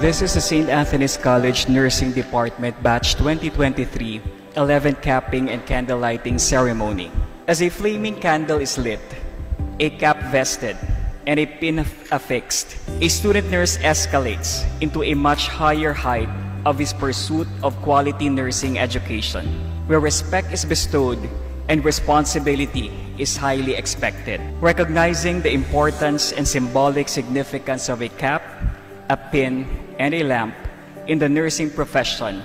This is the St. Anthony's College Nursing Department Batch 2023 11th Capping and Candle Lighting Ceremony. As a flaming candle is lit, a cap vested, and a pin affixed, a student nurse escalates into a much higher height of his pursuit of quality nursing education, where respect is bestowed and responsibility is highly expected. Recognizing the importance and symbolic significance of a cap, a pin, and a lamp in the nursing profession,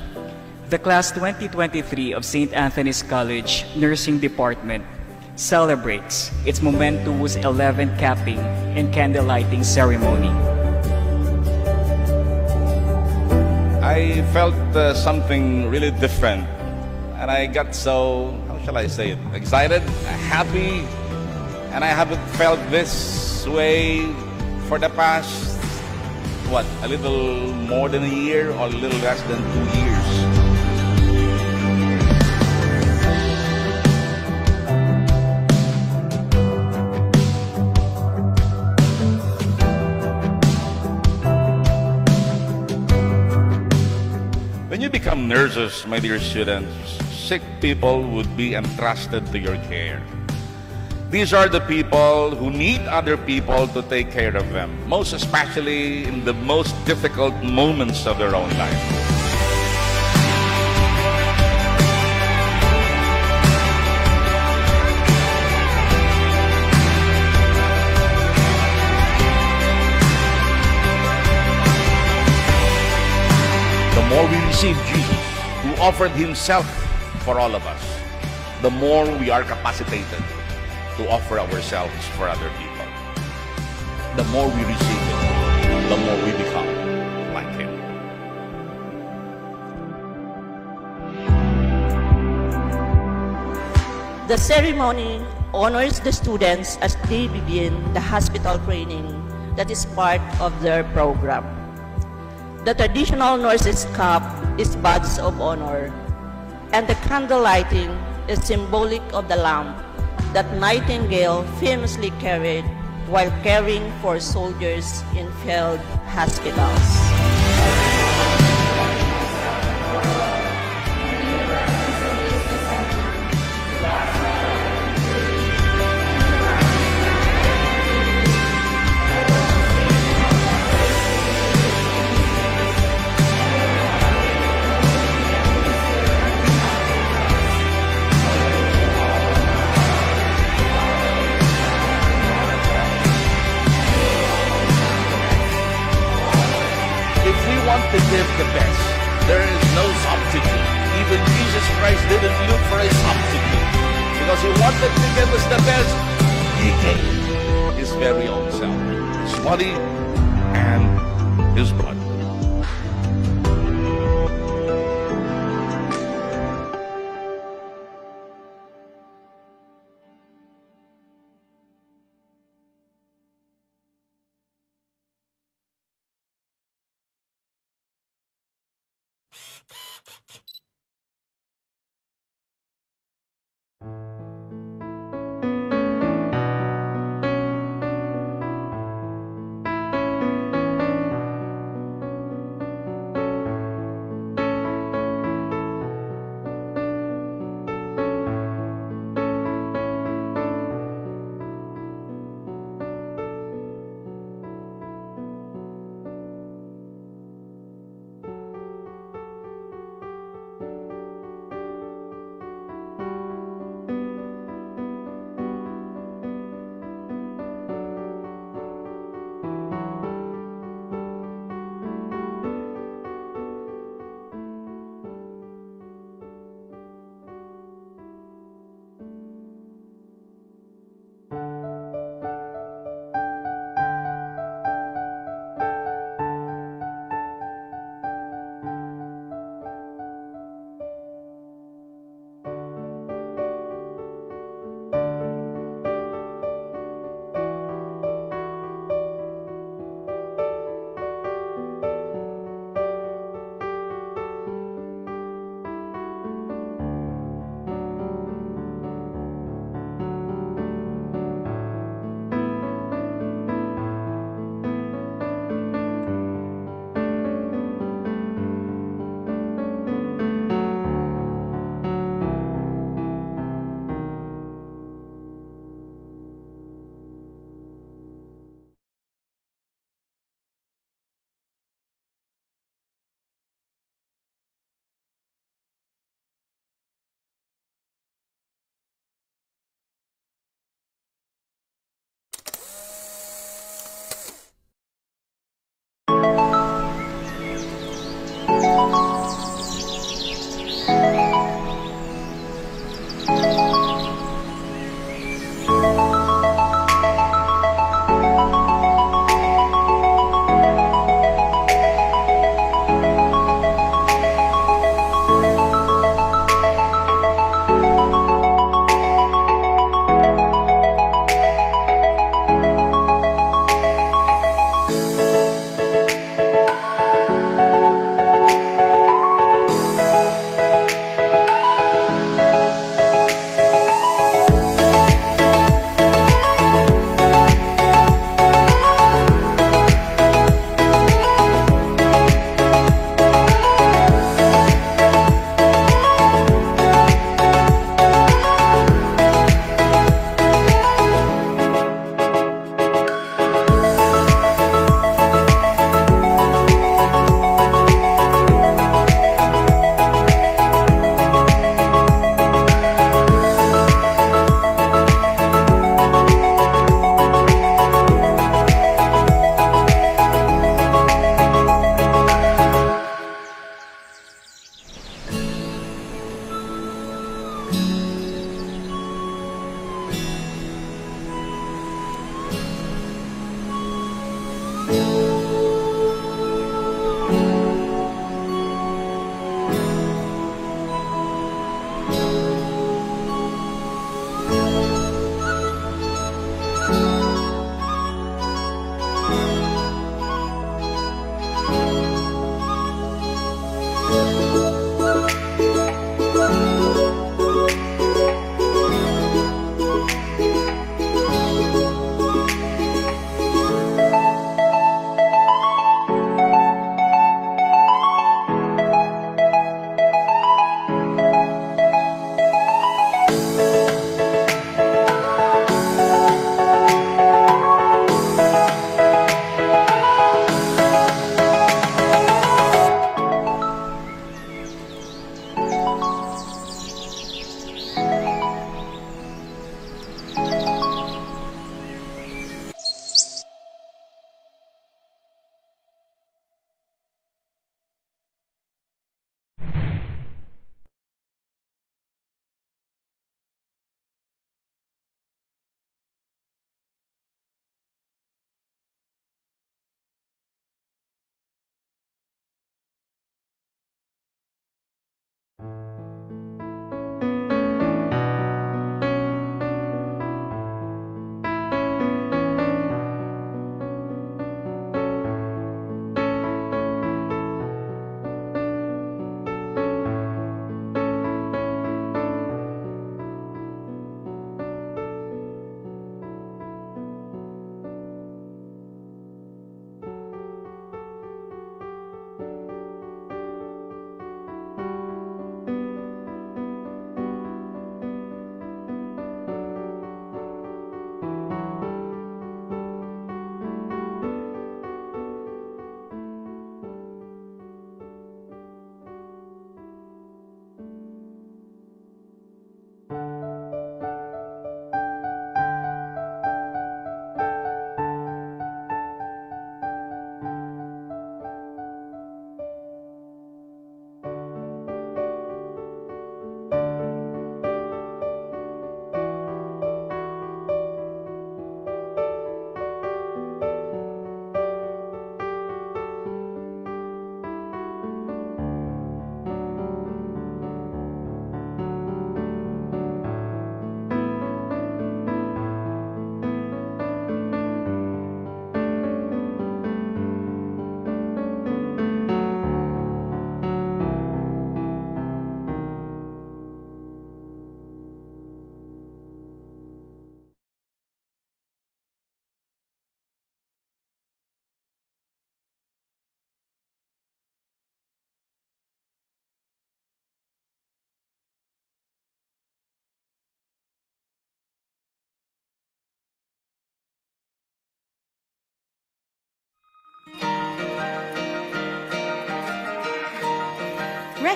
the Class 2023 of St. Anthony's College Nursing Department celebrates its momentous 11th Capping and Candle Lighting Ceremony. I felt something really different, and I got so, how shall I say it, excited, happy, and I haven't felt this way for the past, a little more than a year or a little less than 2 years. When you become nurses, my dear students, sick people would be entrusted to your care. These are the people who need other people to take care of them, most especially in the most difficult moments of their own life. The more we receive Jesus, who offered himself for all of us, the more we are capacitated to offer ourselves for other people. The more we receive it, the more we become like him. The ceremony honors the students as they begin the hospital training that is part of their program. The traditional nurses' cap is badge of honor, and the candle lighting is symbolic of the lamp that Nightingale famously carried while caring for soldiers in field hospitals. To give the best. There is no substitute. Even Jesus Christ didn't look for a substitute. Because he wanted to give us the best, he gave his very own self. His body and his blood.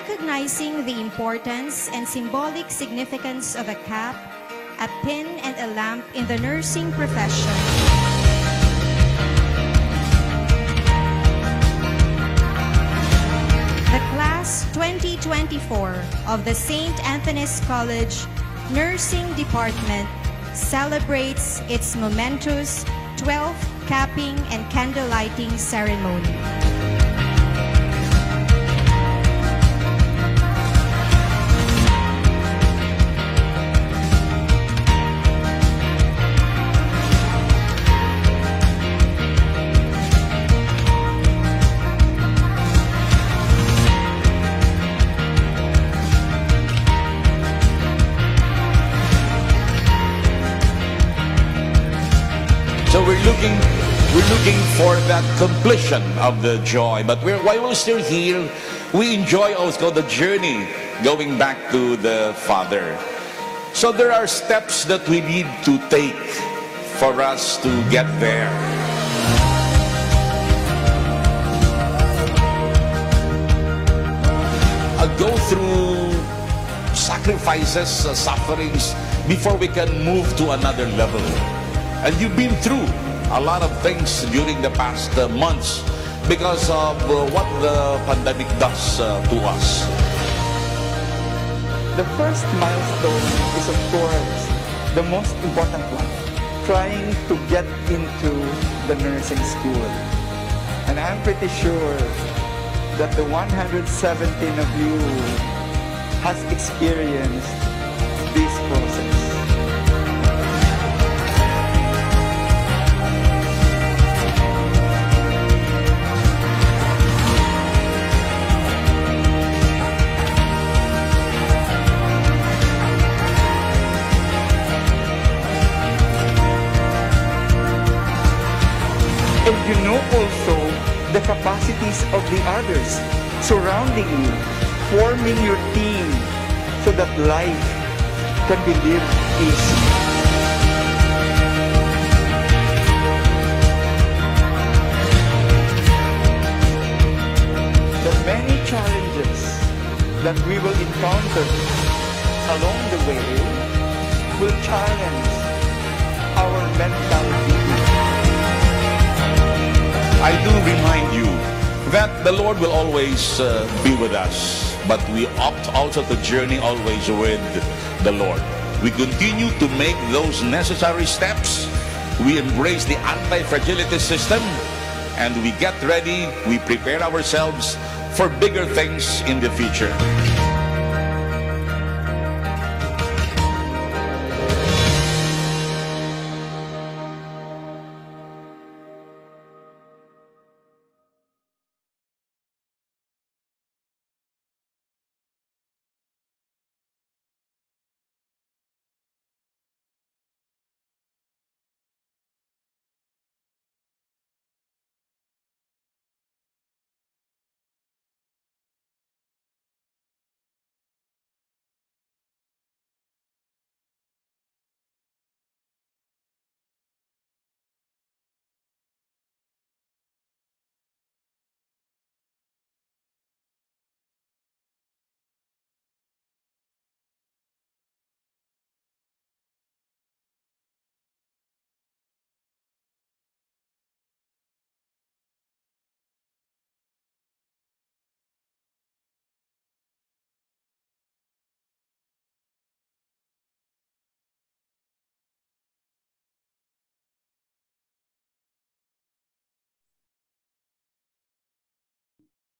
recognizing the importance and symbolic significance of a cap, a pin, and a lamp in the nursing profession. The Class 2024 of the St. Anthony's College Nursing Department celebrates its momentous 12th capping and candle lighting ceremony. So we're looking for that completion of the joy. But while we're still here, we enjoy also the journey going back to the Father. So there are steps that we need to take for us to get there. I'll go through sacrifices, sufferings, before we can move to another level. And you've been through a lot of things during the past months because of what the pandemic does to us. The first milestone is, of course, the most important one, trying to get into the nursing school. And I'm pretty sure that the 117 of you has experienced this process. And you know also the capacities of the others surrounding you, forming your team so that life can be lived easy. The many challenges that we will encounter along the way will challenge our mentality. I do remind you that the Lord will always be with us, but we opt also to journey always with the Lord. We continue to make those necessary steps. We embrace the anti-fragility system, and we get ready, we prepare ourselves for bigger things in the future.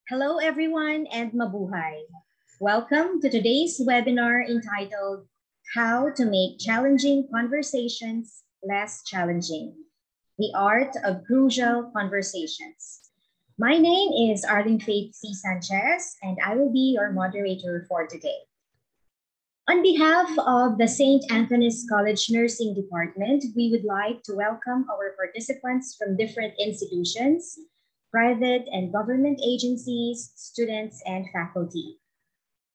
Hello everyone and mabuhay. Welcome to today's webinar entitled How to Make Challenging Conversations Less Challenging, the Art of Crucial Conversations. My name is Arlene Faith C. Sanchez and I will be your moderator for today. On behalf of the St. Anthony's College Nursing Department, we would like to welcome our participants from different institutions, private and government agencies, students, and faculty.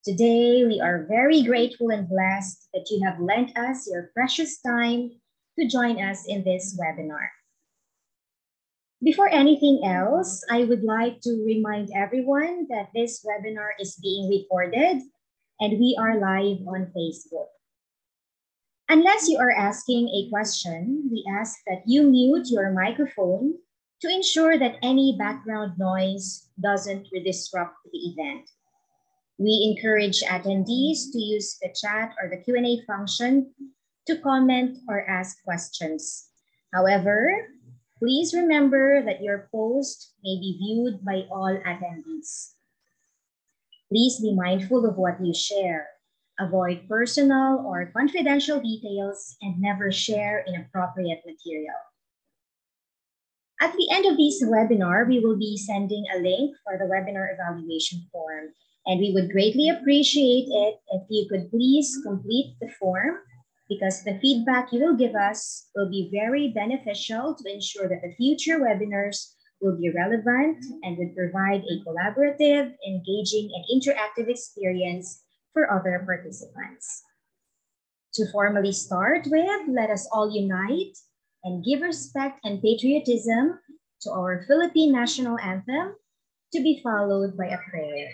Today, we are very grateful and blessed that you have lent us your precious time to join us in this webinar. Before anything else, I would like to remind everyone that this webinar is being recorded and we are live on Facebook. Unless you are asking a question, we ask that you mute your microphone to ensure that any background noise doesn't disrupt the event. We encourage attendees to use the chat or the Q&A function to comment or ask questions. However, please remember that your post may be viewed by all attendees. Please be mindful of what you share. Avoid personal or confidential details and never share inappropriate material. At the end of this webinar, we will be sending a link for the webinar evaluation form, and we would greatly appreciate it if you could please complete the form, because the feedback you will give us will be very beneficial to ensure that the future webinars will be relevant and would provide a collaborative, engaging, and interactive experience for other participants. To formally start with, let us all unite and give respect and patriotism to our Philippine national anthem, to be followed by a prayer.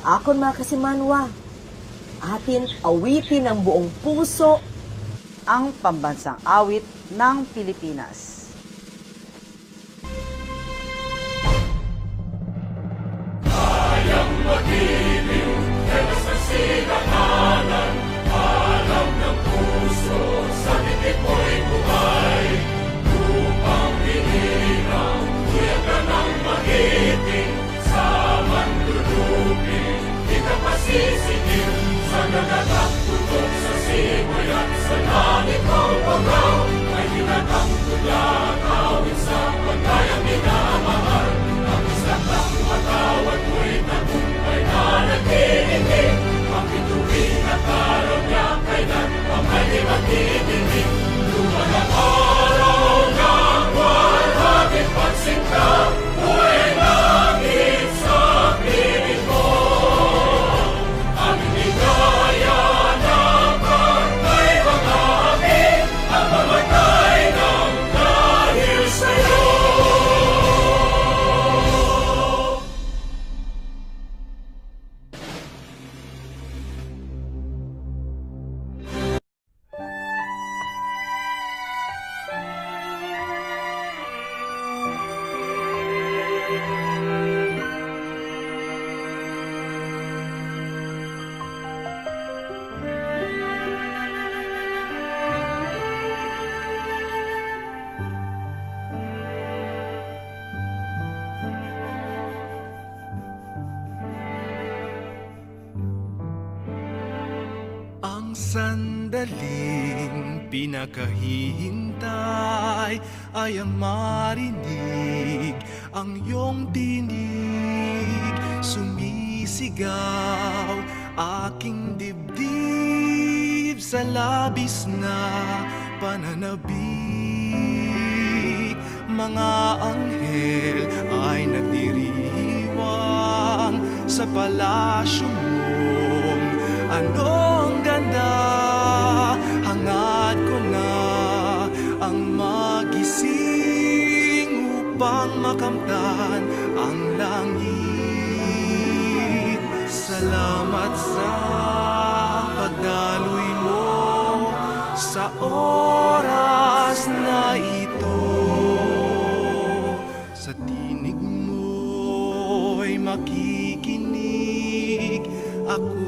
Sa akon mga kasimanwa, atin awitin ng buong puso ang pambansang awit ng Pilipinas. Kayang magiliw, telas ng sinakanan, alam ng puso, sa titik mo'y buhay. Upang pinirang, kuya ka ng magiting, sa mandulupin, di ka pasisingil, sa nagatak tutok sa simoy at sa langit mong pagaw, ay tinatang tulad, awit sa pagkayang minamahal. Ang isang ng matawad mo'y tagumpay na nagtitingin, ang bituin at araw niya kailan pamay di magtitingin. Luman ang araw ng walhagin pagsinta, buhay langit sa piling mo. Ang higaya ng karnay mga amin, ang mamatay ng dahil sa'yo. Ang sandaling pinakahihintay ay ang marinig ang iyong tinig. Sumisigaw aking dibdib sa labis na pananabik. Mga anghel ay nagdiriwang sa palasyo mong anong ganda. Hangad ko na ang magising upang makamtan ang langit. Salamat sa pagdaloy mo sa oras na ito. Sa tinig mo'y makikinig ako.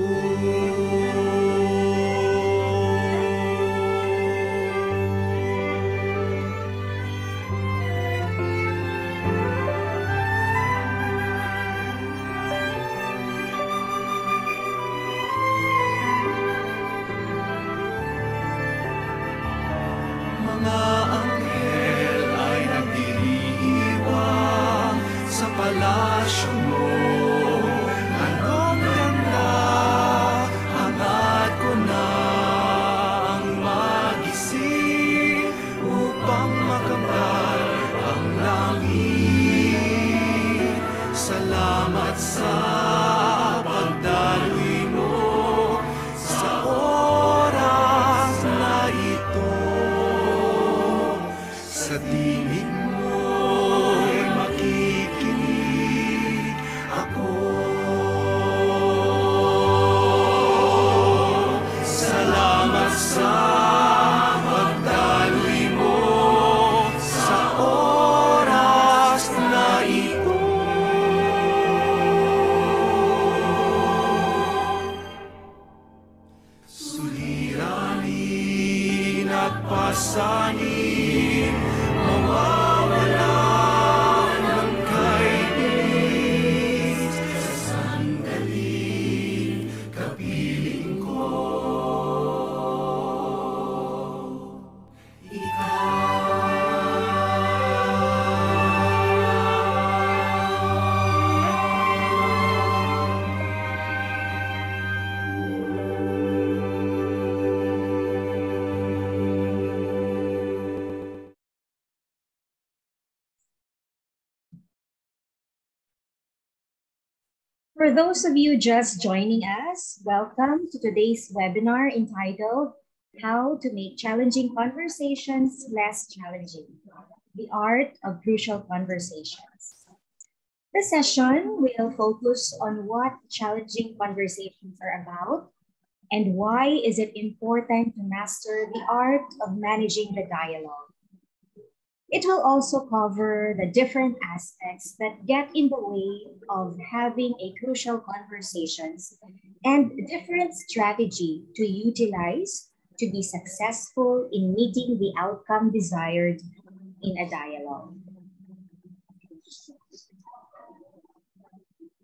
Mga anghel ay nagdiriwang sa palasyo mo. Anong ganda, hangad ko na ang magising upang makamtan ang langit. Salamat sa pagdaloy mo sa oras na ito. Sa tinig mo'y makikinig ako. Salamat sa pagdaloy mo sa oras na ito. Suliranin at pasanin, mawawala ng kaibigan sa sandaling kapiling ko. For those of you just joining us, welcome to today's webinar entitled How to Make Challenging Conversations Less Challenging, the Art of Crucial Conversations. The session will focus on what challenging conversations are about and why is it important to master the art of managing the dialogue. It will also cover the different aspects that get in the way of having a crucial conversations and different strategy to utilize to be successful in meeting the outcome desired in a dialogue.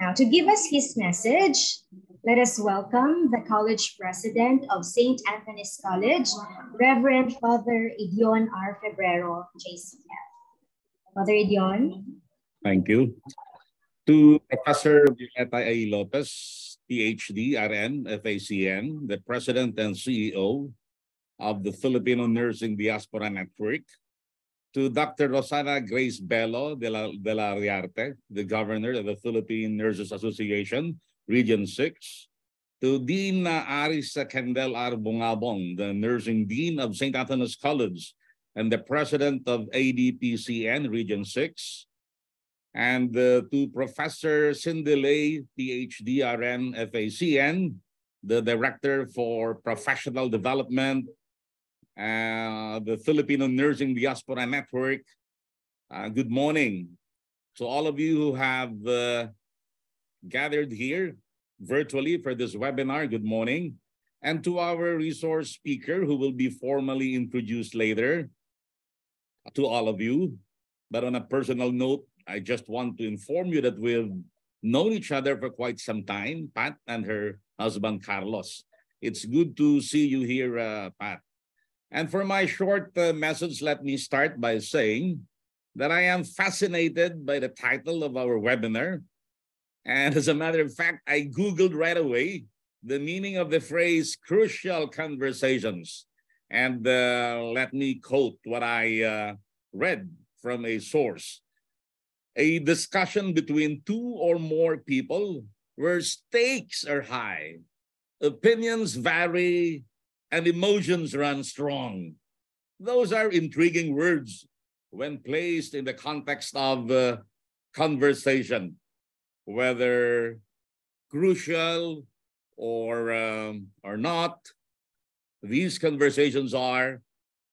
Now, to give us his message, let us welcome the College President of St. Anthony's College, Reverend Father Idion R. Febrero, JCF. Father Idion. Thank you. To Professor Violeta A. Lopez, PhD, RN, FACN, the President and CEO of the Filipino Nursing Diaspora Network. To Dr. Rosana Grace Bello de la Riarte, the Governor of the Philippine Nurses Association, Region 6. To Dean Arisa Kendel R. Bungabong, the Nursing Dean of St. Anthony's College and the President of ADPCN Region 6. And to Professor Cindy Lay, PhD, RN, FACN, the Director for Professional Development, the Filipino Nursing Diaspora Network. Good morning to all of you who have gathered here virtually for this webinar. Good morning. And to our resource speaker who will be formally introduced later, to all of you. But on a personal note, I just want to inform you that we've known each other for quite some time, Pat and her husband, Carlos. It's good to see you here, Pat. And for my short message, let me start by saying that I am fascinated by the title of our webinar. And as a matter of fact, I Googled right away the meaning of the phrase crucial conversations. And let me quote what I read from a source. A discussion between two or more people where stakes are high, opinions vary, and emotions run strong. Those are intriguing words when placed in the context of conversation, whether crucial or not. These conversations are,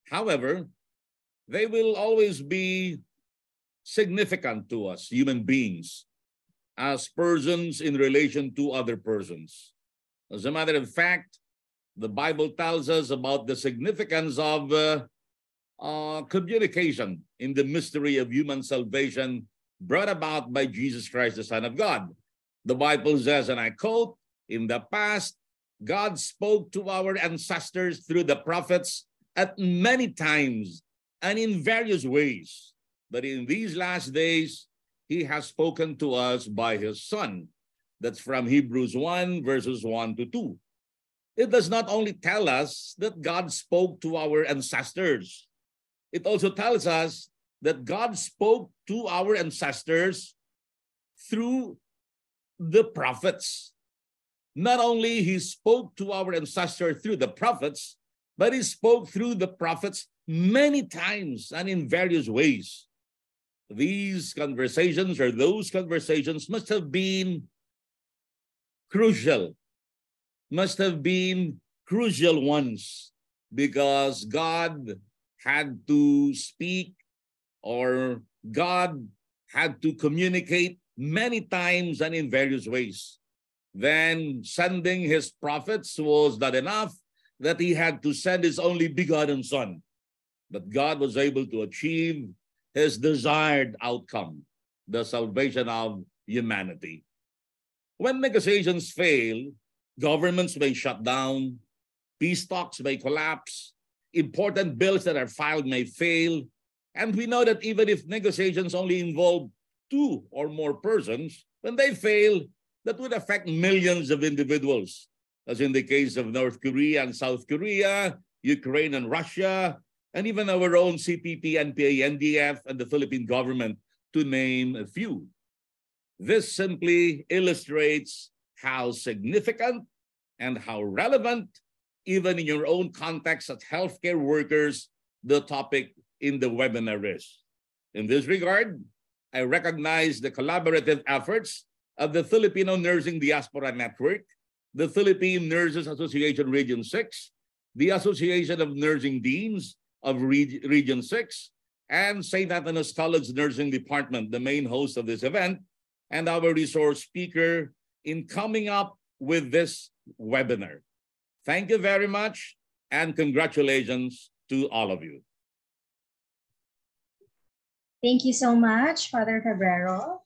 however, they will always be significant to us, human beings, as persons in relation to other persons. As a matter of fact, the Bible tells us about the significance of communication in the mystery of human salvation brought about by Jesus Christ, the Son of God. The Bible says, and I quote, "In the past, God spoke to our ancestors through the prophets at many times and in various ways. But in these last days, he has spoken to us by his Son." That's from Hebrews 1, verses 1 to 2. It does not only tell us that God spoke to our ancestors. It also tells us that God spoke to our ancestors through the prophets. Not only he spoke to our ancestors through the prophets, but he spoke through the prophets many times and in various ways. These conversations or those conversations must have been crucial, ones, because God had to speak or God had to communicate many times and in various ways. Then sending his prophets was not enough, that he had to send his only begotten Son. But God was able to achieve his desired outcome, the salvation of humanity. When negotiations fail, governments may shut down, peace talks may collapse, important bills that are filed may fail, and we know that even if negotiations only involve two or more persons, when they fail, that would affect millions of individuals, as in the case of North Korea and South Korea, Ukraine and Russia, and even our own CPP, NPA, NDF, and the Philippine government, to name a few. This simply illustrates how significant and how relevant, even in your own context as healthcare workers, the topic in the webinar is. In this regard, I recognize the collaborative efforts of the Filipino Nursing Diaspora Network, the Philippine Nurses Association Region 6, the Association of Nursing Deans of Region 6, and St. Anthony's College Nursing Department, the main host of this event, and our resource speaker in coming up with this webinar. Thank you very much, and congratulations to all of you. Thank you so much, Father Cabrero.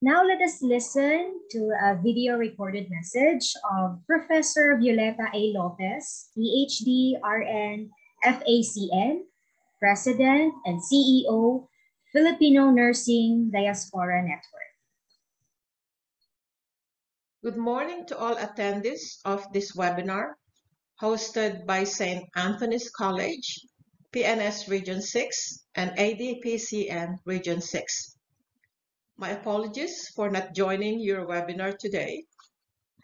Now let us listen to a video recorded message of Professor Violeta A. Lopez, PhD, RN, FACN, President and CEO, Filipino Nursing Diaspora Network. Good morning to all attendees of this webinar hosted by St. Anthony's College, PNS Region 6, and ADPCN Region 6. My apologies for not joining your webinar today,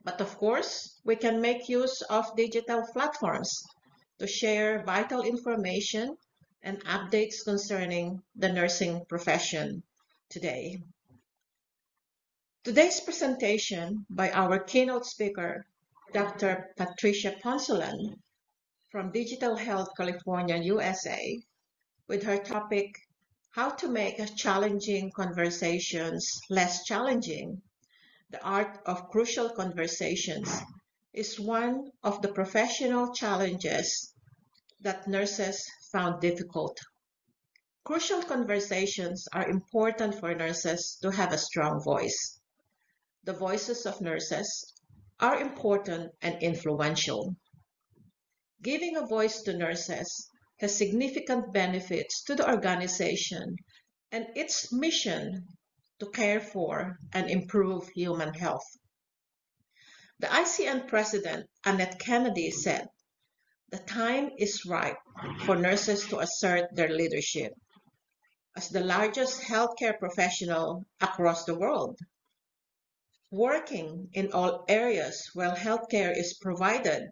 but of course, we can make use of digital platforms to share vital information and updates concerning the nursing profession today. Today's presentation by our keynote speaker, Dr. Patricia Punzalan from Digital Health California, USA, with her topic, How to Make Challenging Conversations Less Challenging, the Art of Crucial Conversations, is one of the professional challenges that nurses found difficult. Crucial conversations are important for nurses to have a strong voice. The voices of nurses are important and influential. Giving a voice to nurses has significant benefits to the organization and its mission to care for and improve human health. The ICN President, Annette Kennedy, said, "The time is ripe for nurses to assert their leadership. As the largest healthcare professional across the world, working in all areas where healthcare is provided,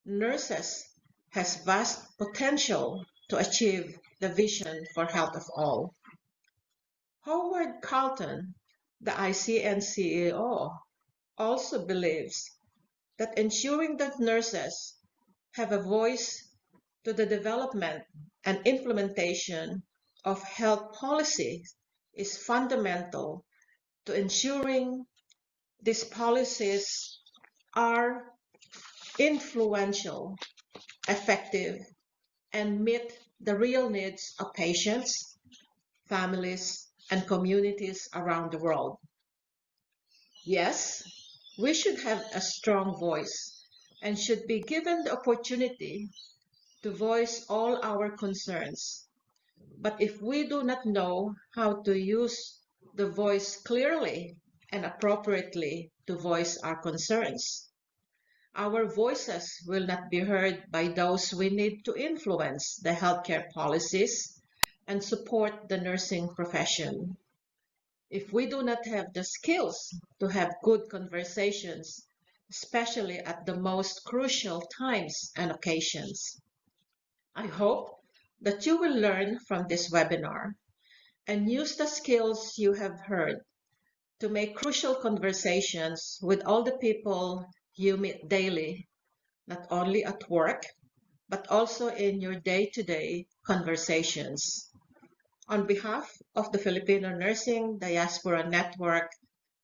nurses has vast potential to achieve the vision for health of all." Howard Carlton, the ICN CEO, also believes that ensuring that nurses have a voice to the development and implementation of health policies is fundamental to ensuring these policies are influential, effective, and meet the real needs of patients, families, and communities around the world. Yes, we should have a strong voice and should be given the opportunity to voice all our concerns. But if we do not know how to use the voice clearly and appropriately to voice our concerns, our voices will not be heard by those we need to influence the healthcare policies and support the nursing profession. If we do not have the skills to have good conversations, especially at the most crucial times and occasions, I hope that you will learn from this webinar and use the skills you have heard to make crucial conversations with all the people you meet daily, not only at work, but also in your day-to-day conversations. On behalf of the Filipino Nursing Diaspora Network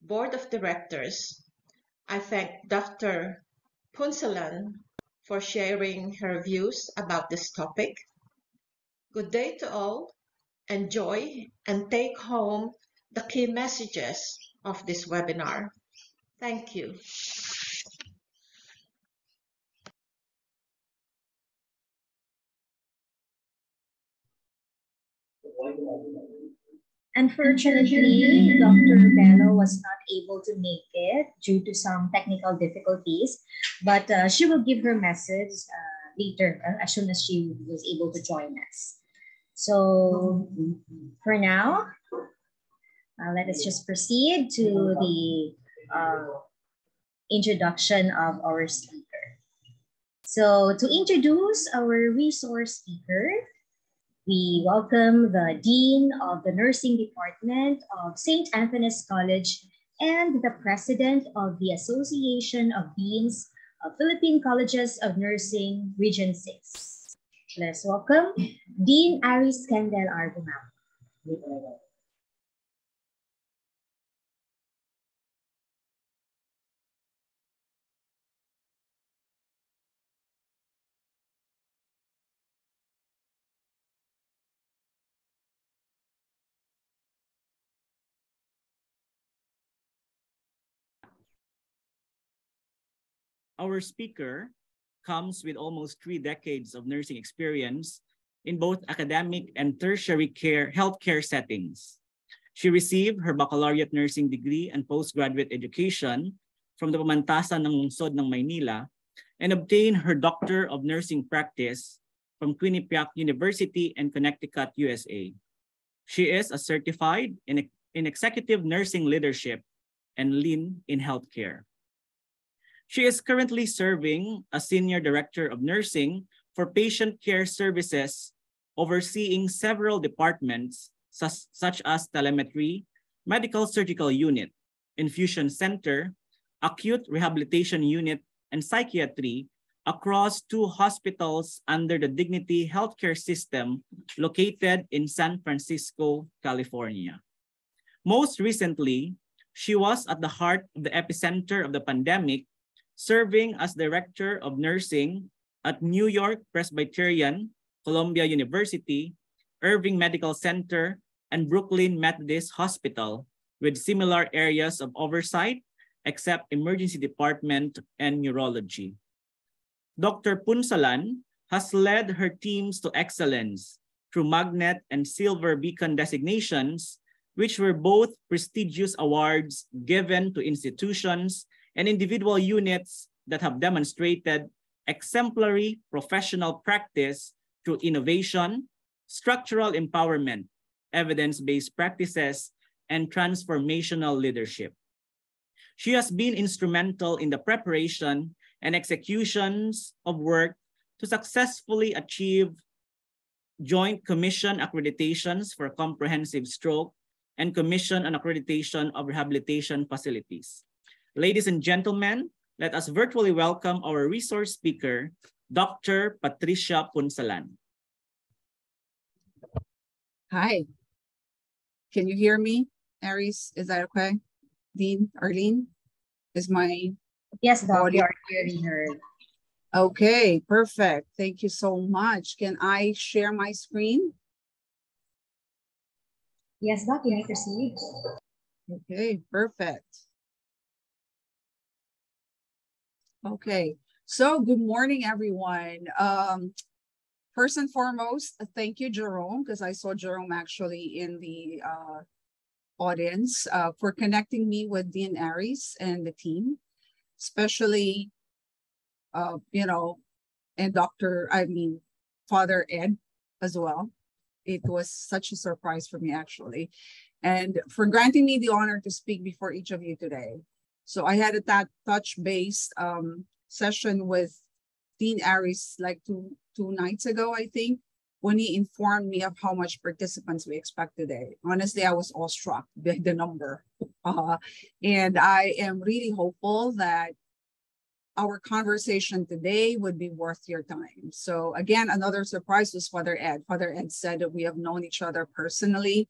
Board of Directors, I thank Dr. Punzalan for sharing her views about this topic. Good day to all. Enjoy and take home the key messages of this webinar. Thank you. Unfortunately, Dr. Bello was not able to make it due to some technical difficulties, but she will give her message later as soon as she was able to join us. So for now, let us just proceed to the introduction of our speaker. So to introduce our resource speaker, We welcome the Dean of the Nursing Department of St. Anthony's College and the President of the Association of Deans of Philippine Colleges of Nursing, Region 6. Let's welcome Dean Aris Kendall Arbunam. Our speaker comes with almost 3 decades of nursing experience in both academic and tertiary healthcare settings. She received her baccalaureate nursing degree and postgraduate education from the Pamantasan ng Lungsod ng Maynila and obtained her Doctor of Nursing Practice from Quinnipiac University in Connecticut, USA. She is a certified in executive nursing leadership and lean in healthcare. She is currently serving as Senior Director of Nursing for Patient Care Services, overseeing several departments such as Telemetry, Medical Surgical Unit, Infusion Center, Acute Rehabilitation Unit, and Psychiatry across 2 hospitals under the Dignity Healthcare System located in San Francisco, California. Most recently, she was at the heart of the epicenter of the pandemic, serving as Director of Nursing at New York Presbyterian, Columbia University, Irving Medical Center, and Brooklyn Methodist Hospital, with similar areas of oversight except emergency department and neurology. Dr. Punzalan has led her teams to excellence through Magnet and Silver Beacon designations, which were both prestigious awards given to institutions and individual units that have demonstrated exemplary professional practice through innovation, structural empowerment, evidence-based practices, and transformational leadership. She has been instrumental in the preparation and executions of work to successfully achieve Joint Commission accreditations for comprehensive stroke and Commission on accreditation of rehabilitation facilities. Ladies and gentlemen, let us virtually welcome our resource speaker, Dr. Patricia Punzalan. Hi. Can you hear me, Aris? Is that okay? Dean, Arlene? Is my Yes, Doc, audio? you are clearly heard. Okay, perfect. Thank you so much. Can I share my screen? Yes, Doc, you may proceed. Okay, perfect. Okay, so good morning, everyone. First and foremost, thank you, Jerome, because I saw Jerome actually in the audience for connecting me with Dean Aris and the team, especially, and Father Ed as well. It was such a surprise for me, actually, and for granting me the honor to speak before each of you today. So I had a touch-based session with Dean Aris like two nights ago, I think, when he informed me of how much participants we expect today. Honestly, I was awestruck by the number. And I am really hopeful that our conversation today would be worth your time. So again, another surprise was Father Ed. Father Ed said that we have known each other personally.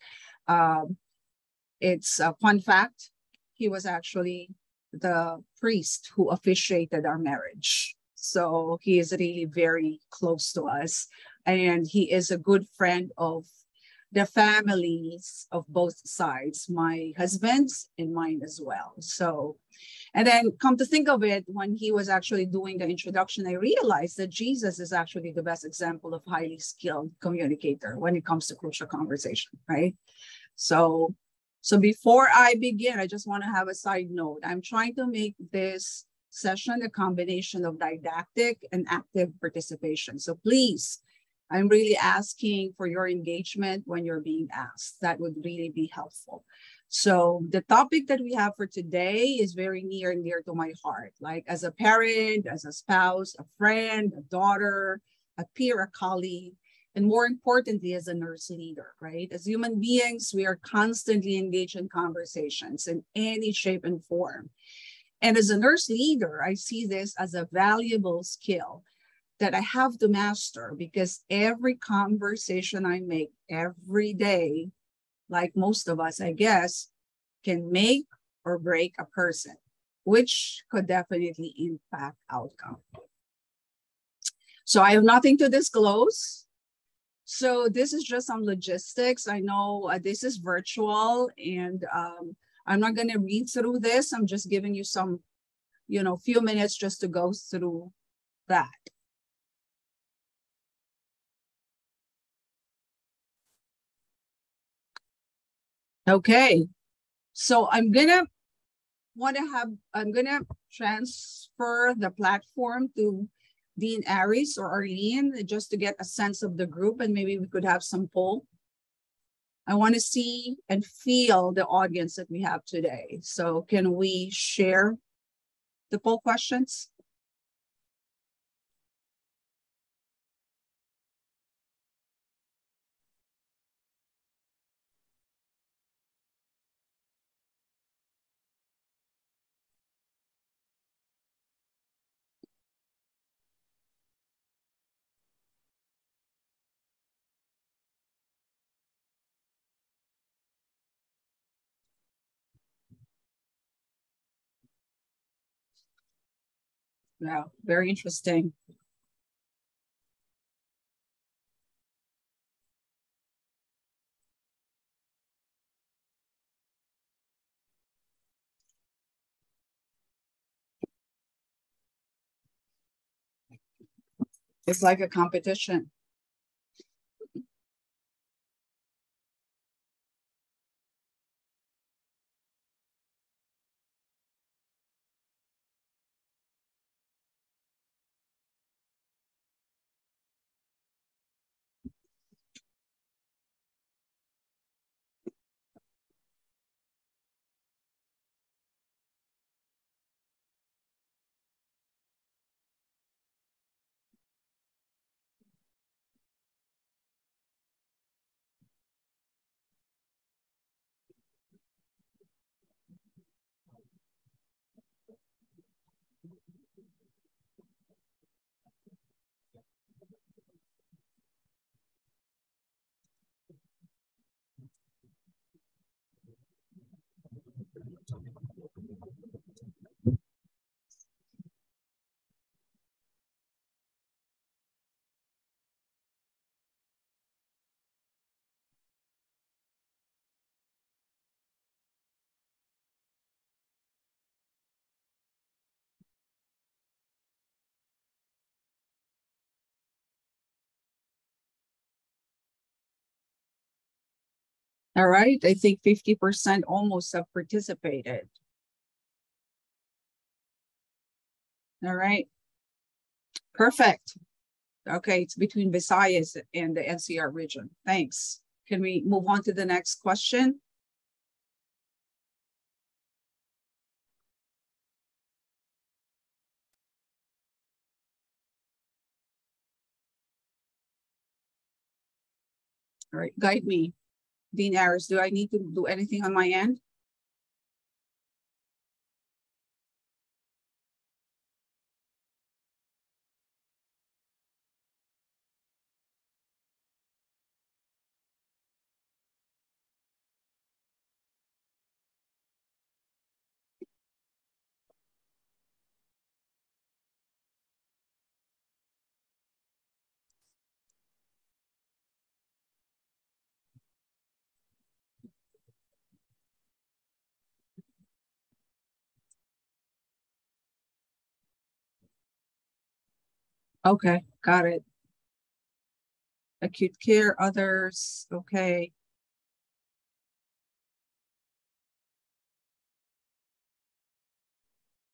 It's a fun fact. He was actually the priest who officiated our marriage. So he is really very close to us. And he is a good friend of the families of both sides, my husband's and mine as well. So, and then come to think of it, when he was actually doing the introduction, I realized that Jesus is actually the best example of highly skilled communicator when it comes to crucial conversation, right? So before I begin, I just want to have a side note. I'm trying to make this session a combination of didactic and active participation. So please, I'm really asking for your engagement when you're being asked. That would really be helpful. So the topic that we have for today is very near and dear to my heart. Like as a parent, as a spouse, a friend, a daughter, a peer, a colleague, and more importantly, as a nurse leader, right? As human beings, we are constantly engaged in conversations in any shape and form. And as a nurse leader, I see this as a valuable skill that I have to master, because every conversation I make every day, like most of us, I guess, can make or break a person, which could definitely impact outcome. So I have nothing to disclose. So this is just some logistics. I know this is virtual, and I'm not going to read through this. I'm just giving you some, few minutes just to go through that. Okay, so I'm gonna transfer the platform to Dean Aris or Arlene, just to get a sense of the group, and maybe we could have some poll. I want to see and feel the audience that we have today. So can we share the poll questions? Yeah, very interesting. It's like a competition. All right, I think 50% almost have participated. All right, perfect. Okay, it's between Visayas and the NCR region. Thanks. Can we move on to the next question? All right, guide me. Dean Aris, do I need to do anything on my end? Okay, got it. Acute care, others, okay.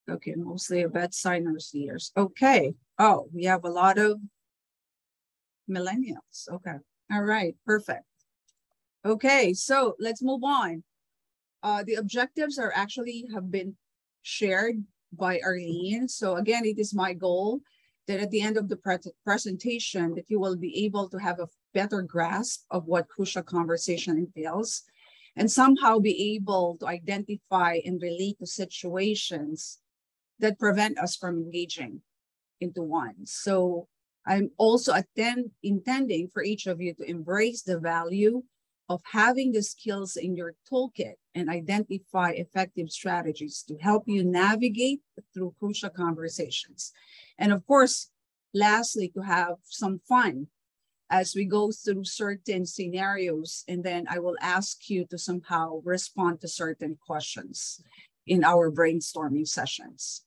Okay, mostly a bedside nurse leaders. Okay. Oh, we have a lot of millennials. Okay. All right, perfect. Okay, so let's move on. The objectives are actually have been shared by Arlene. So again, it is my goal that at the end of the presentation that you will be able to have better grasp of what crucial conversation entails, and somehow be able to identify and relate to situations that prevent us from engaging into one. So I'm also intending for each of you to embrace the value of having the skills in your toolkit and identify effective strategies to help you navigate through crucial conversations. And of course, lastly, to have some fun as we go through certain scenarios, and then I will ask you to somehow respond to certain questions in our brainstorming sessions.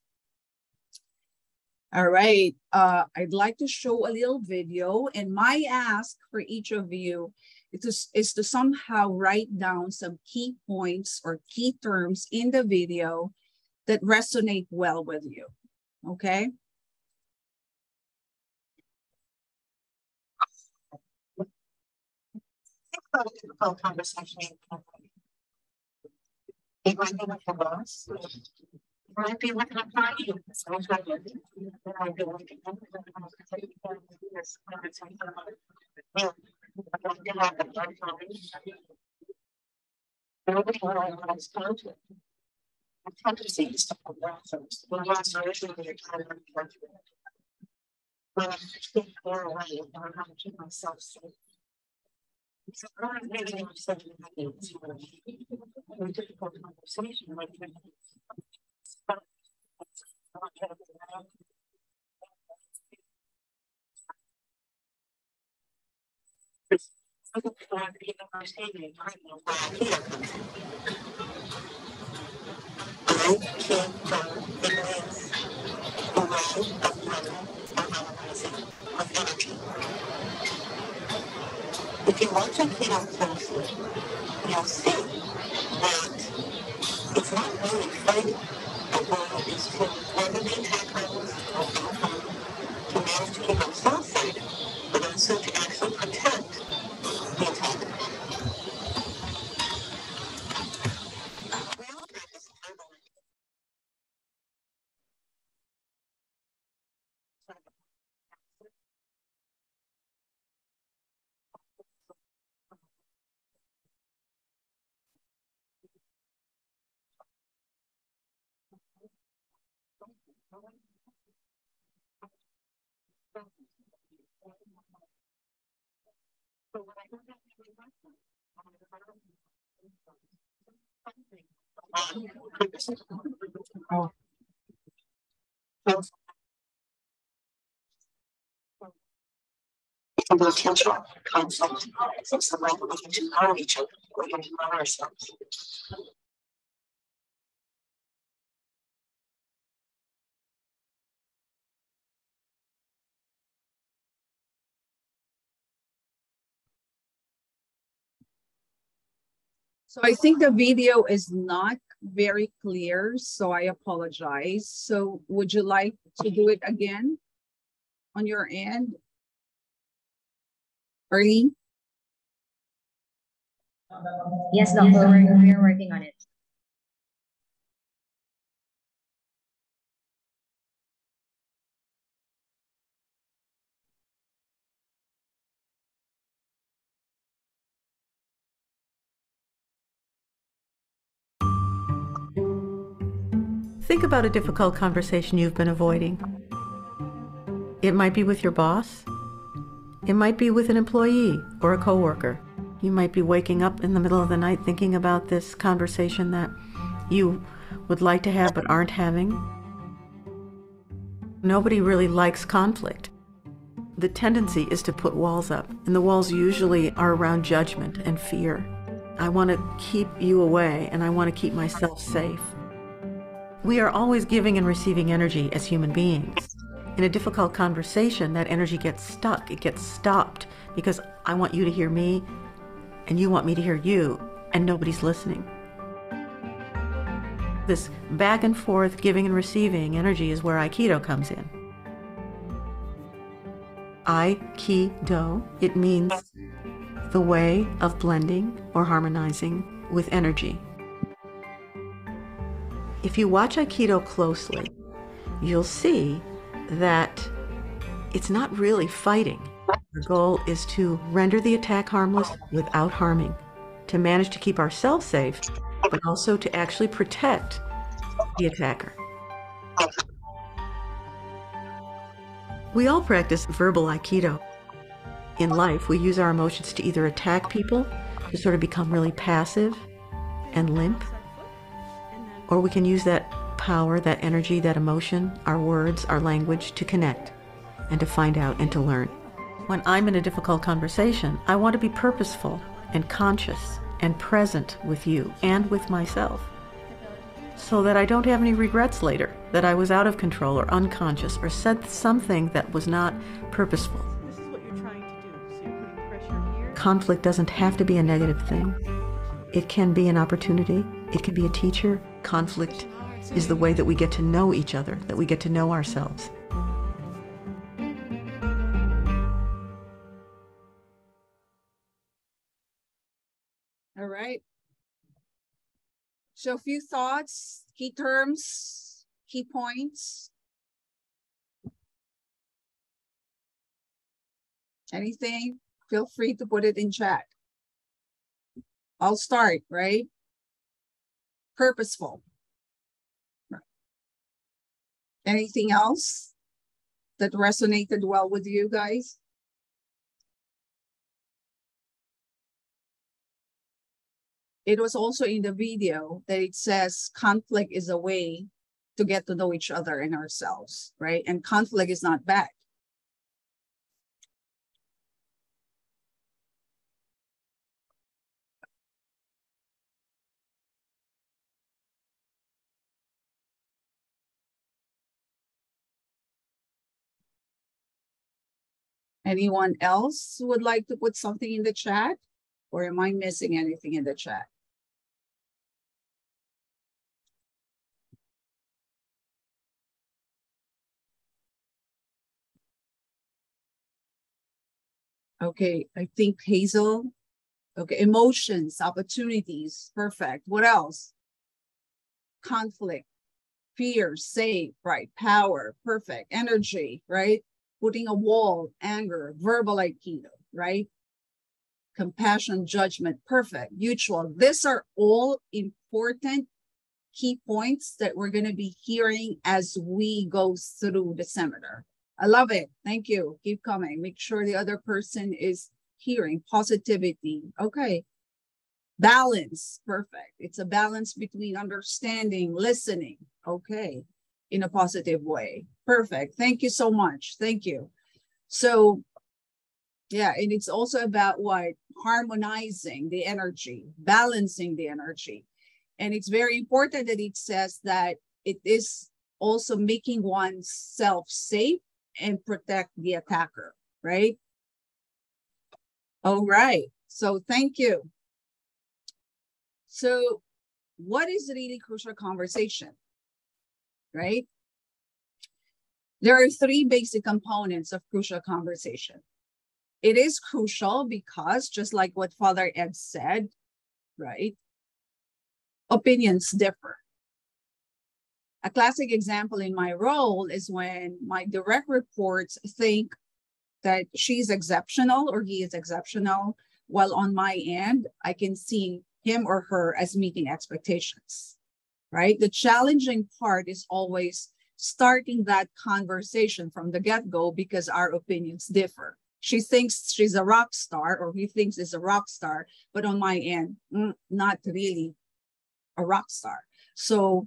All right, I'd like to show a little video, and my ask for each of you is to somehow write down some key points or key terms in the video that resonate well with you, okay? Difficult conversation. It might be with your boss. It might be with an employee. It might be with nobody wants conflict. The tendency is to progress. When you're solution to your time, when I get far away, I don't know how to keep myself safe. It's not really something that needs a difficult conversation like that. If you watch a kid up closely, you'll see that it's not really fighting. The goal is to weather the attack levels to manage to keep themselves safe, but also to actually protect the attacker. Oh. It can be intentional conflict. It's the way that we get to know each other. We get to know ourselves. So I think the video is not very clear, so I apologize. So would you like to do it again on your end? Arlene? Yes, Doctor, we're working on it. Think about a difficult conversation you've been avoiding. It might be with your boss. It might be with an employee or a coworker. You might be waking up in the middle of the night thinking about this conversation that you would like to have but aren't having. Nobody really likes conflict. The tendency is to put walls up, and the walls usually are around judgment and fear. I want to keep you away, and I want to keep myself safe. We are always giving and receiving energy as human beings. In a difficult conversation, that energy gets stuck, it gets stopped, because I want you to hear me, and you want me to hear you, and nobody's listening. This back and forth giving and receiving energy is where Aikido comes in. Aikido, it means the way of blending or harmonizing with energy. If you watch Aikido closely, you'll see that it's not really fighting. Our goal is to render the attack harmless without harming, to manage to keep ourselves safe, but also to actually protect the attacker. We all practice verbal Aikido. In life, we use our emotions to either attack people, to sort of become really passive and limp, or we can use that power, that energy, that emotion, our words, our language to connect and to find out and to learn. When I'm in a difficult conversation, I want to be purposeful and conscious and present with you and with myself, so that I don't have any regrets later that I was out of control or unconscious or said something that was not purposeful. This is what you're trying to do, so you're putting pressure here. Conflict doesn't have to be a negative thing. It can be an opportunity. It can be a teacher. Conflict is the way that we get to know each other, that we get to know ourselves. All right. So a few thoughts, key terms, key points. Anything? Feel free to put it in chat. I'll start, right? Purposeful. Right. Anything else that resonated well with you guys? It was also in the video that it says conflict is a way to get to know each other and ourselves, right? And conflict is not bad. Anyone else would like to put something in the chat? Or am I missing anything in the chat? Okay, I think Hazel. Okay, emotions, opportunities, perfect. What else? Conflict, fear, safe, right? Power, perfect. Energy, right? Putting a wall, anger, verbal Aikido, right? Compassion, judgment, perfect. Mutual. These are all important key points that we're going to be hearing as we go through the seminar. I love it. Thank you. Keep coming. Make sure the other person is hearing. Positivity. Okay. Balance. Perfect. It's a balance between understanding, listening. Okay. In a positive way. Perfect. Thank you so much. Thank you. So, yeah, and it's also about what? Harmonizing the energy, balancing the energy. And it's very important that it says that it is also making oneself safe and protect the attacker, right? All right. So thank you. So what is really crucial conversation, right? There are three basic components of crucial conversation. It is crucial because, just like what Father Ed said, right? Opinions differ. A classic example in my role is when my direct reports think that she's exceptional or he is exceptional, while on my end, I can see him or her as meeting expectations, right? The challenging part is always starting that conversation from the get-go because our opinions differ. She thinks she's a rock star or he thinks he's a rock star, but on my end, not really a rock star. So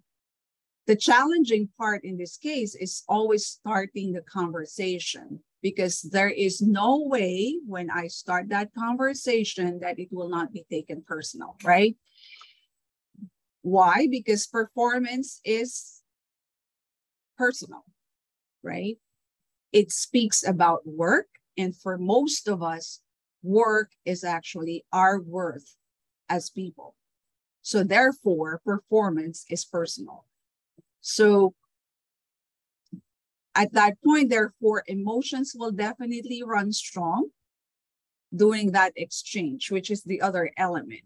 the challenging part in this case is always starting the conversation, because there is no way when I start that conversation that it will not be taken personal, right? Why? Because performance is personal, right? It speaks about work. And for most of us, work is actually our worth as people. So therefore, performance is personal. So at that point, therefore, emotions will definitely run strong during that exchange, which is the other element.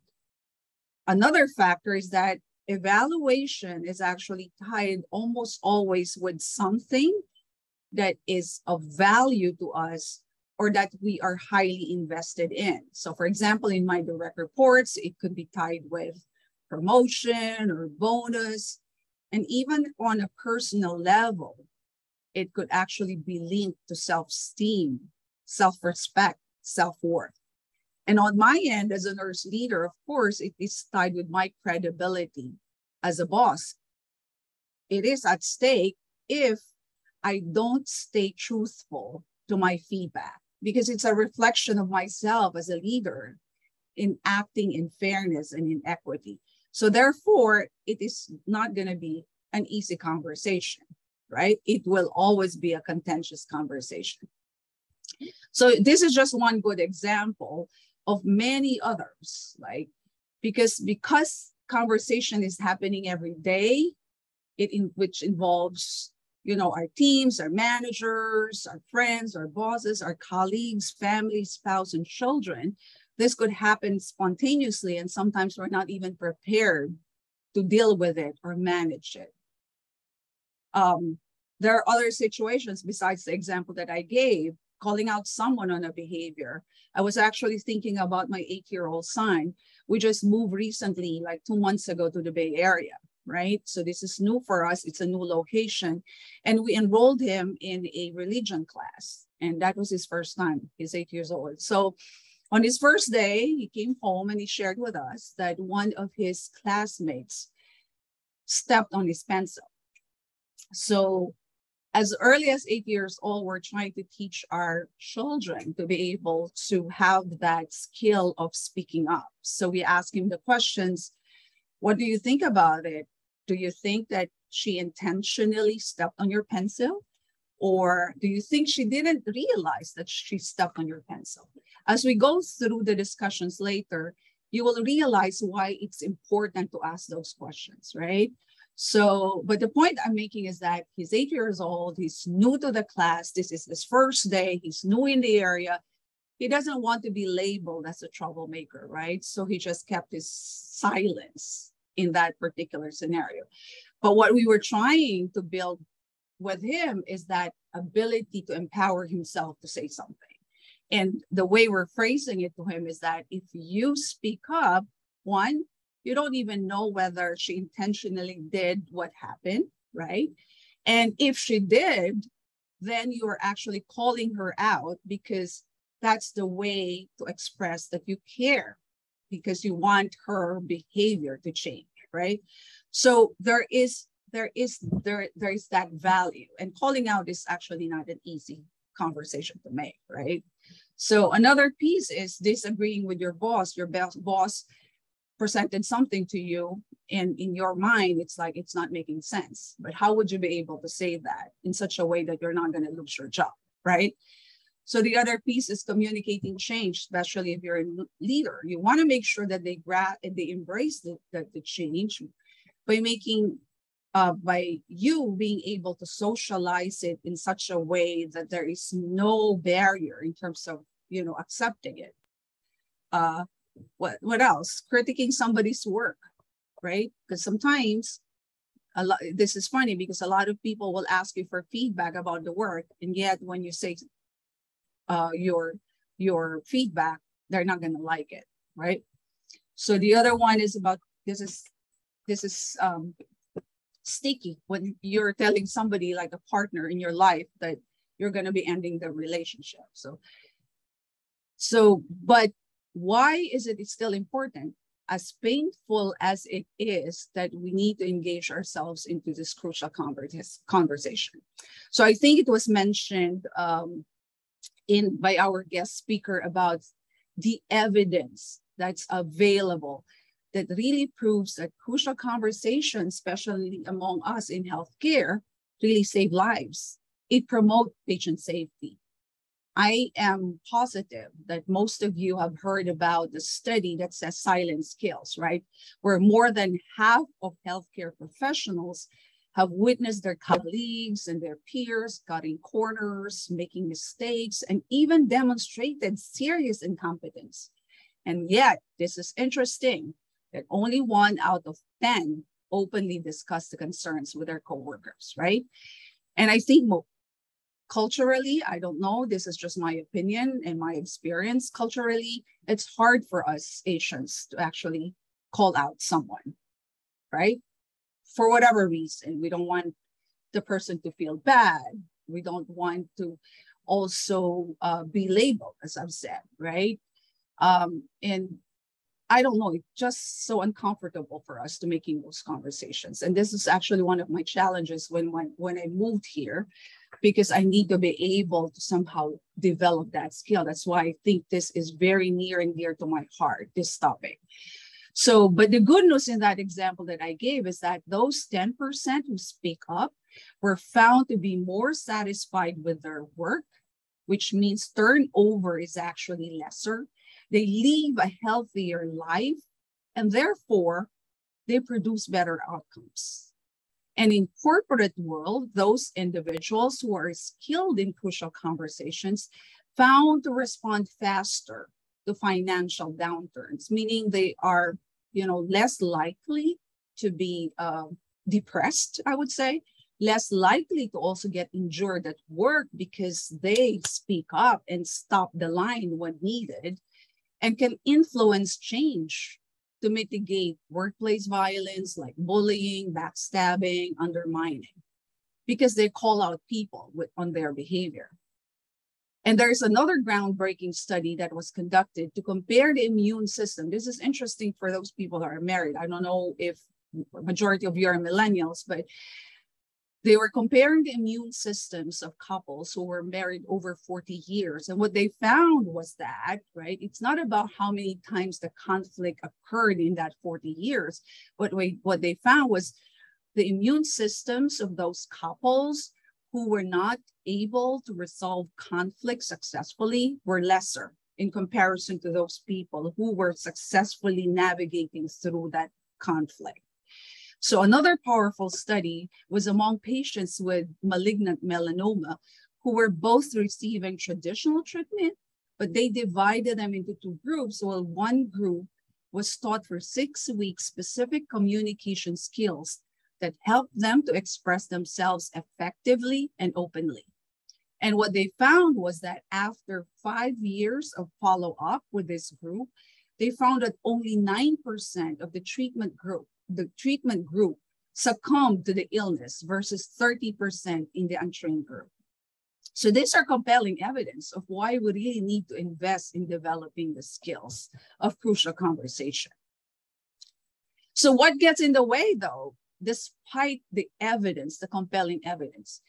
Another factor is that evaluation is actually tied almost always with something that is of value to us or that we are highly invested in. So for example, in my direct reports, it could be tied with promotion or bonus. And even on a personal level, it could actually be linked to self-esteem, self-respect, self-worth. And on my end, as a nurse leader, of course, it is tied with my credibility as a boss. It is at stake if I don't stay truthful to my feedback, because it's a reflection of myself as a leader in acting in fairness and in equity. So therefore, it is not going to be an easy conversation, right? It will always be a contentious conversation. So this is just one good example of many others, like because conversation is happening every day, which involves, you know, our teams, our managers, our friends, our bosses, our colleagues, family, spouse, and children. This could happen spontaneously, and sometimes we're not even prepared to deal with it or manage it. There are other situations besides the example that I gave, calling out someone on a behavior. I was actually thinking about my 8-year-old son. We just moved recently, like 2 months ago, to the Bay Area, right? So this is new for us. It's a new location. And we enrolled him in a religion class. And that was his first time. He's 8 years old. So on his first day, he came home and he shared with us that one of his classmates stepped on his pencil. So as early as 8 years old, we're trying to teach our children to be able to have that skill of speaking up. So we ask him the questions, what do you think about it? Do you think that she intentionally stepped on your pencil? Or do you think she didn't realize that she stepped on your pencil? As we go through the discussions later, you will realize why it's important to ask those questions, right? So, but the point I'm making is that he's 8 years old, he's new to the class, this is his first day, he's new in the area. He doesn't want to be labeled as a troublemaker, right? So he just kept his silence in that particular scenario. But what we were trying to build with him is that ability to empower himself to say something. And the way we're phrasing it to him is that if you speak up, one, you don't even know whether she intentionally did what happened, right? And if she did, then you're actually calling her out, because that's the way to express that you care, because you want her behavior to change, right? So there is that value, and calling out is actually not an easy conversation to make, right? So another piece is disagreeing with your boss. Your boss presented something to you, and in your mind, it's like, it's not making sense. But how would you be able to say that in such a way that you're not going to lose your job, right? So the other piece is communicating change, especially if you're a leader. You want to make sure that they embrace the change by making, by you being able to socialize it in such a way that there is no barrier in terms of, you know, accepting it. What else? Critiquing somebody's work, right? Because sometimes, this is funny because a lot of people will ask you for feedback about the work, and yet when you say your feedback, they're not going to like it, right? So the other one is about, this is sticky when you're telling somebody, like a partner in your life, that you're going to be ending the relationship. So, but why is it still important? As painful as it is, that we need to engage ourselves into this crucial conversation. So I think it was mentioned by our guest speaker about the evidence that's available that really proves that crucial conversations, especially among us in healthcare, really save lives. It promotes patient safety. I am positive that most of you have heard about the study that says silence kills, right? Where more than half of healthcare professionals have witnessed their colleagues and their peers cutting corners, making mistakes, and even demonstrated serious incompetence. And yet, this is interesting, that only 1 out of 10 openly discuss the concerns with their coworkers, right? And I think Culturally, I don't know, this is just my opinion and my experience. Culturally, it's hard for us Asians to actually call out someone, right? For whatever reason, we don't want the person to feel bad. We don't want to also be labeled, as I've said, right? And I don't know, it's just so uncomfortable for us to making those conversations. And this is actually one of my challenges when I moved here, because I need to be able to somehow develop that skill. That's why I think this is very near and dear to my heart, this topic. So, but the good news in that example that I gave is that those 10% who speak up were found to be more satisfied with their work, which means turnover is actually lesser. They live a healthier life, and therefore they produce better outcomes. And in corporate world, those individuals who are skilled in crucial conversations found to respond faster to financial downturns, meaning they are, less likely to be depressed, I would say, less likely to also get injured at work because they speak up and stop the line when needed, and can influence change to mitigate workplace violence like bullying, backstabbing, undermining, because they call out people on their behavior. And there's another groundbreaking study that was conducted to compare the immune system. This is interesting for those people that are married. I don't know if majority of you are millennials, but they were comparing the immune systems of couples who were married over 40 years. And what they found was that, right, it's not about how many times the conflict occurred in that 40 years, but what they found was the immune systems of those couples who were not able to resolve conflict successfully were lesser in comparison to those people who were successfully navigating through that conflict. So another powerful study was among patients with malignant melanoma who were both receiving traditional treatment, but they divided them into two groups. While one group was taught for 6 weeks specific communication skills that helped them to express themselves effectively and openly. And what they found was that after 5 years of follow-up with this group, they found that only 9% of the treatment group succumbed to the illness versus 30% in the untrained group. So these are compelling evidence of why we really need to invest in developing the skills of crucial conversation. So what gets in the way though, despite the evidence, the compelling evidence?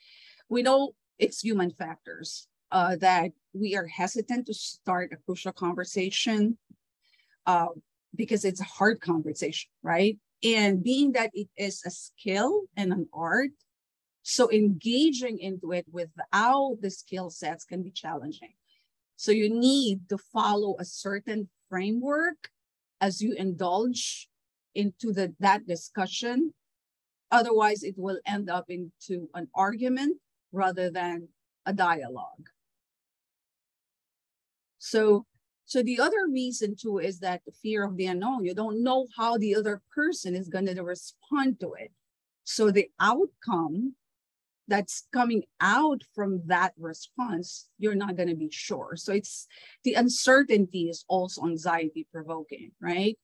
We know it's human factors that we are hesitant to start a crucial conversation because it's a hard conversation, right? And being that it is a skill and an art, so engaging into it without the skill sets can be challenging. So you need to follow a certain framework as you indulge into that discussion. Otherwise, it will end up into an argument rather than a dialogue. So the other reason too is that the fear of the unknown. You don't know how the other person is going to respond to it. So the outcome that's coming out from that response, you're not going to be sure. So it's the uncertainty is also anxiety provoking, right?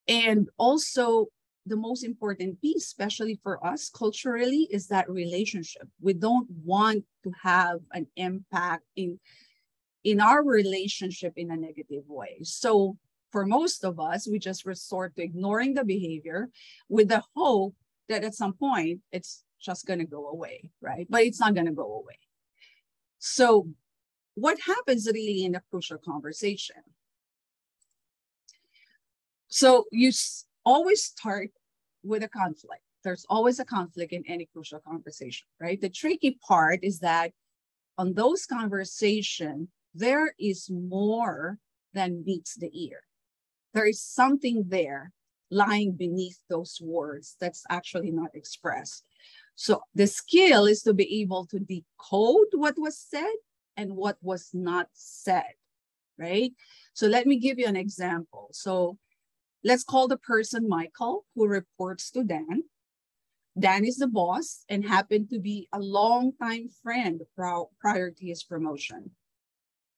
And also the most important piece, especially for us culturally, is that relationship. We don't want to have an impact in our relationship in a negative way. So for most of us, we just resort to ignoring the behavior with the hope that at some point it's just going to go away, right? But it's not going to go away. So what happens really in a crucial conversation? So you always start with a conflict. There's always a conflict in any crucial conversation, right? The tricky part is that on those conversations, there is more than meets the ear. There is something there lying beneath those words that's actually not expressed. So the skill is to be able to decode what was said and what was not said, right? So let me give you an example. So let's call the person Michael, who reports to Dan. Dan is the boss and happened to be a longtime friend prior to his promotion.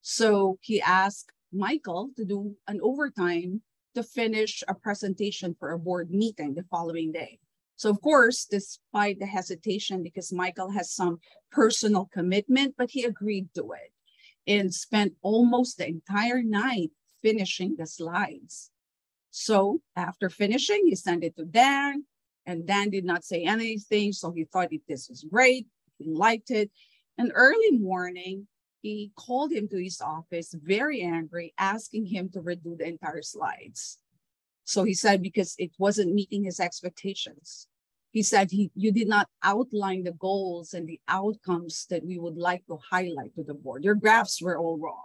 So he asked Michael to do an overtime to finish a presentation for a board meeting the following day. So of course, despite the hesitation, because Michael has some personal commitment, but he agreed to it and spent almost the entire night finishing the slides. So after finishing, he sent it to Dan, and Dan did not say anything. So he thought this was great. He liked it. And early morning, he called him to his office, very angry, asking him to redo the entire slides. So he said, because it wasn't meeting his expectations. He said, you did not outline the goals and the outcomes that we would like to highlight to the board. Your graphs were all wrong.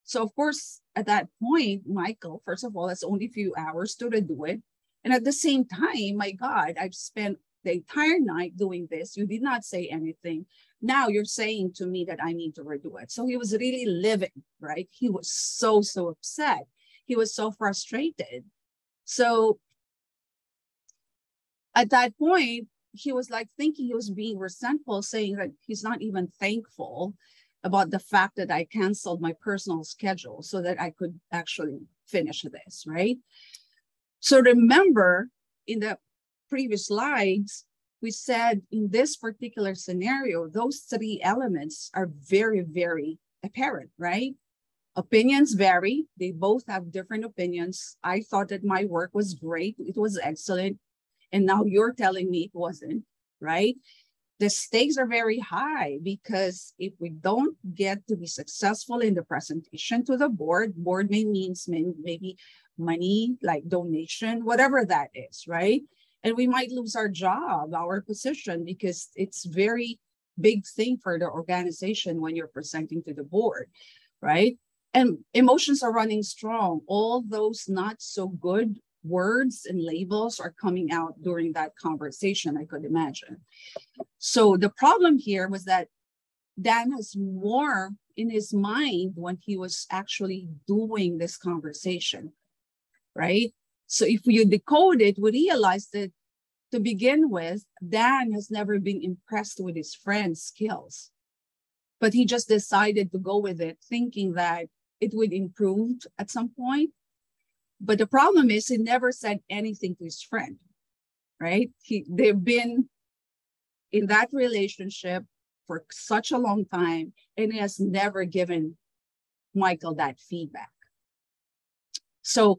So of course, at that point, Michael, first of all, has only a few hours to redo it. And at the same time, my God, I've spent the entire night doing this. You did not say anything. Now you're saying to me that I need to redo it. So he was really livid, right? He was so upset. He was so frustrated. So at that point, he was like thinking he was being resentful, saying that he's not even thankful about the fact that I canceled my personal schedule so that I could actually finish this, right? So remember, in the previous slides, we said in this particular scenario, those three elements are very, very apparent, right? Opinions vary. They both have different opinions. I thought that my work was great. It was excellent. And now you're telling me it wasn't, right? The stakes are very high because if we don't get to be successful in the presentation to the board may means maybe money, like donation, whatever that is, right? And we might lose our job, our position, because it's very big thing for the organization when you're presenting to the board, right? And emotions are running strong. All those not so good words and labels are coming out during that conversation, I could imagine. So the problem here was that Dan has more in his mind when he was actually doing this conversation, right? So if you decode it, we realize that to begin with, Dan has never been impressed with his friend's skills, but he just decided to go with it, thinking that it would improve at some point. But the problem is he never said anything to his friend, right? They've been in that relationship for such a long time, and he has never given Michael that feedback. So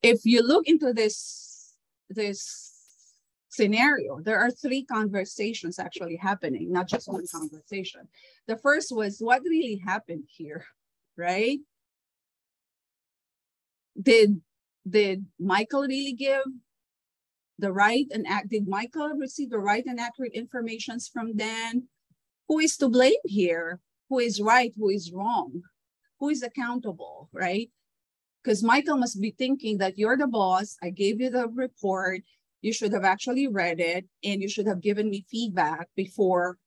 if you look into this scenario, there are three conversations actually happening, not just one conversation. The first was, what really happened here, right? Did Michael really give the right and did Michael receive the right and accurate information from Dan? Who is to blame here? Who is right? Who is wrong? Who is accountable, right? Because Michael must be thinking that you're the boss. I gave you the report. You should have actually read it, and you should have given me feedback before,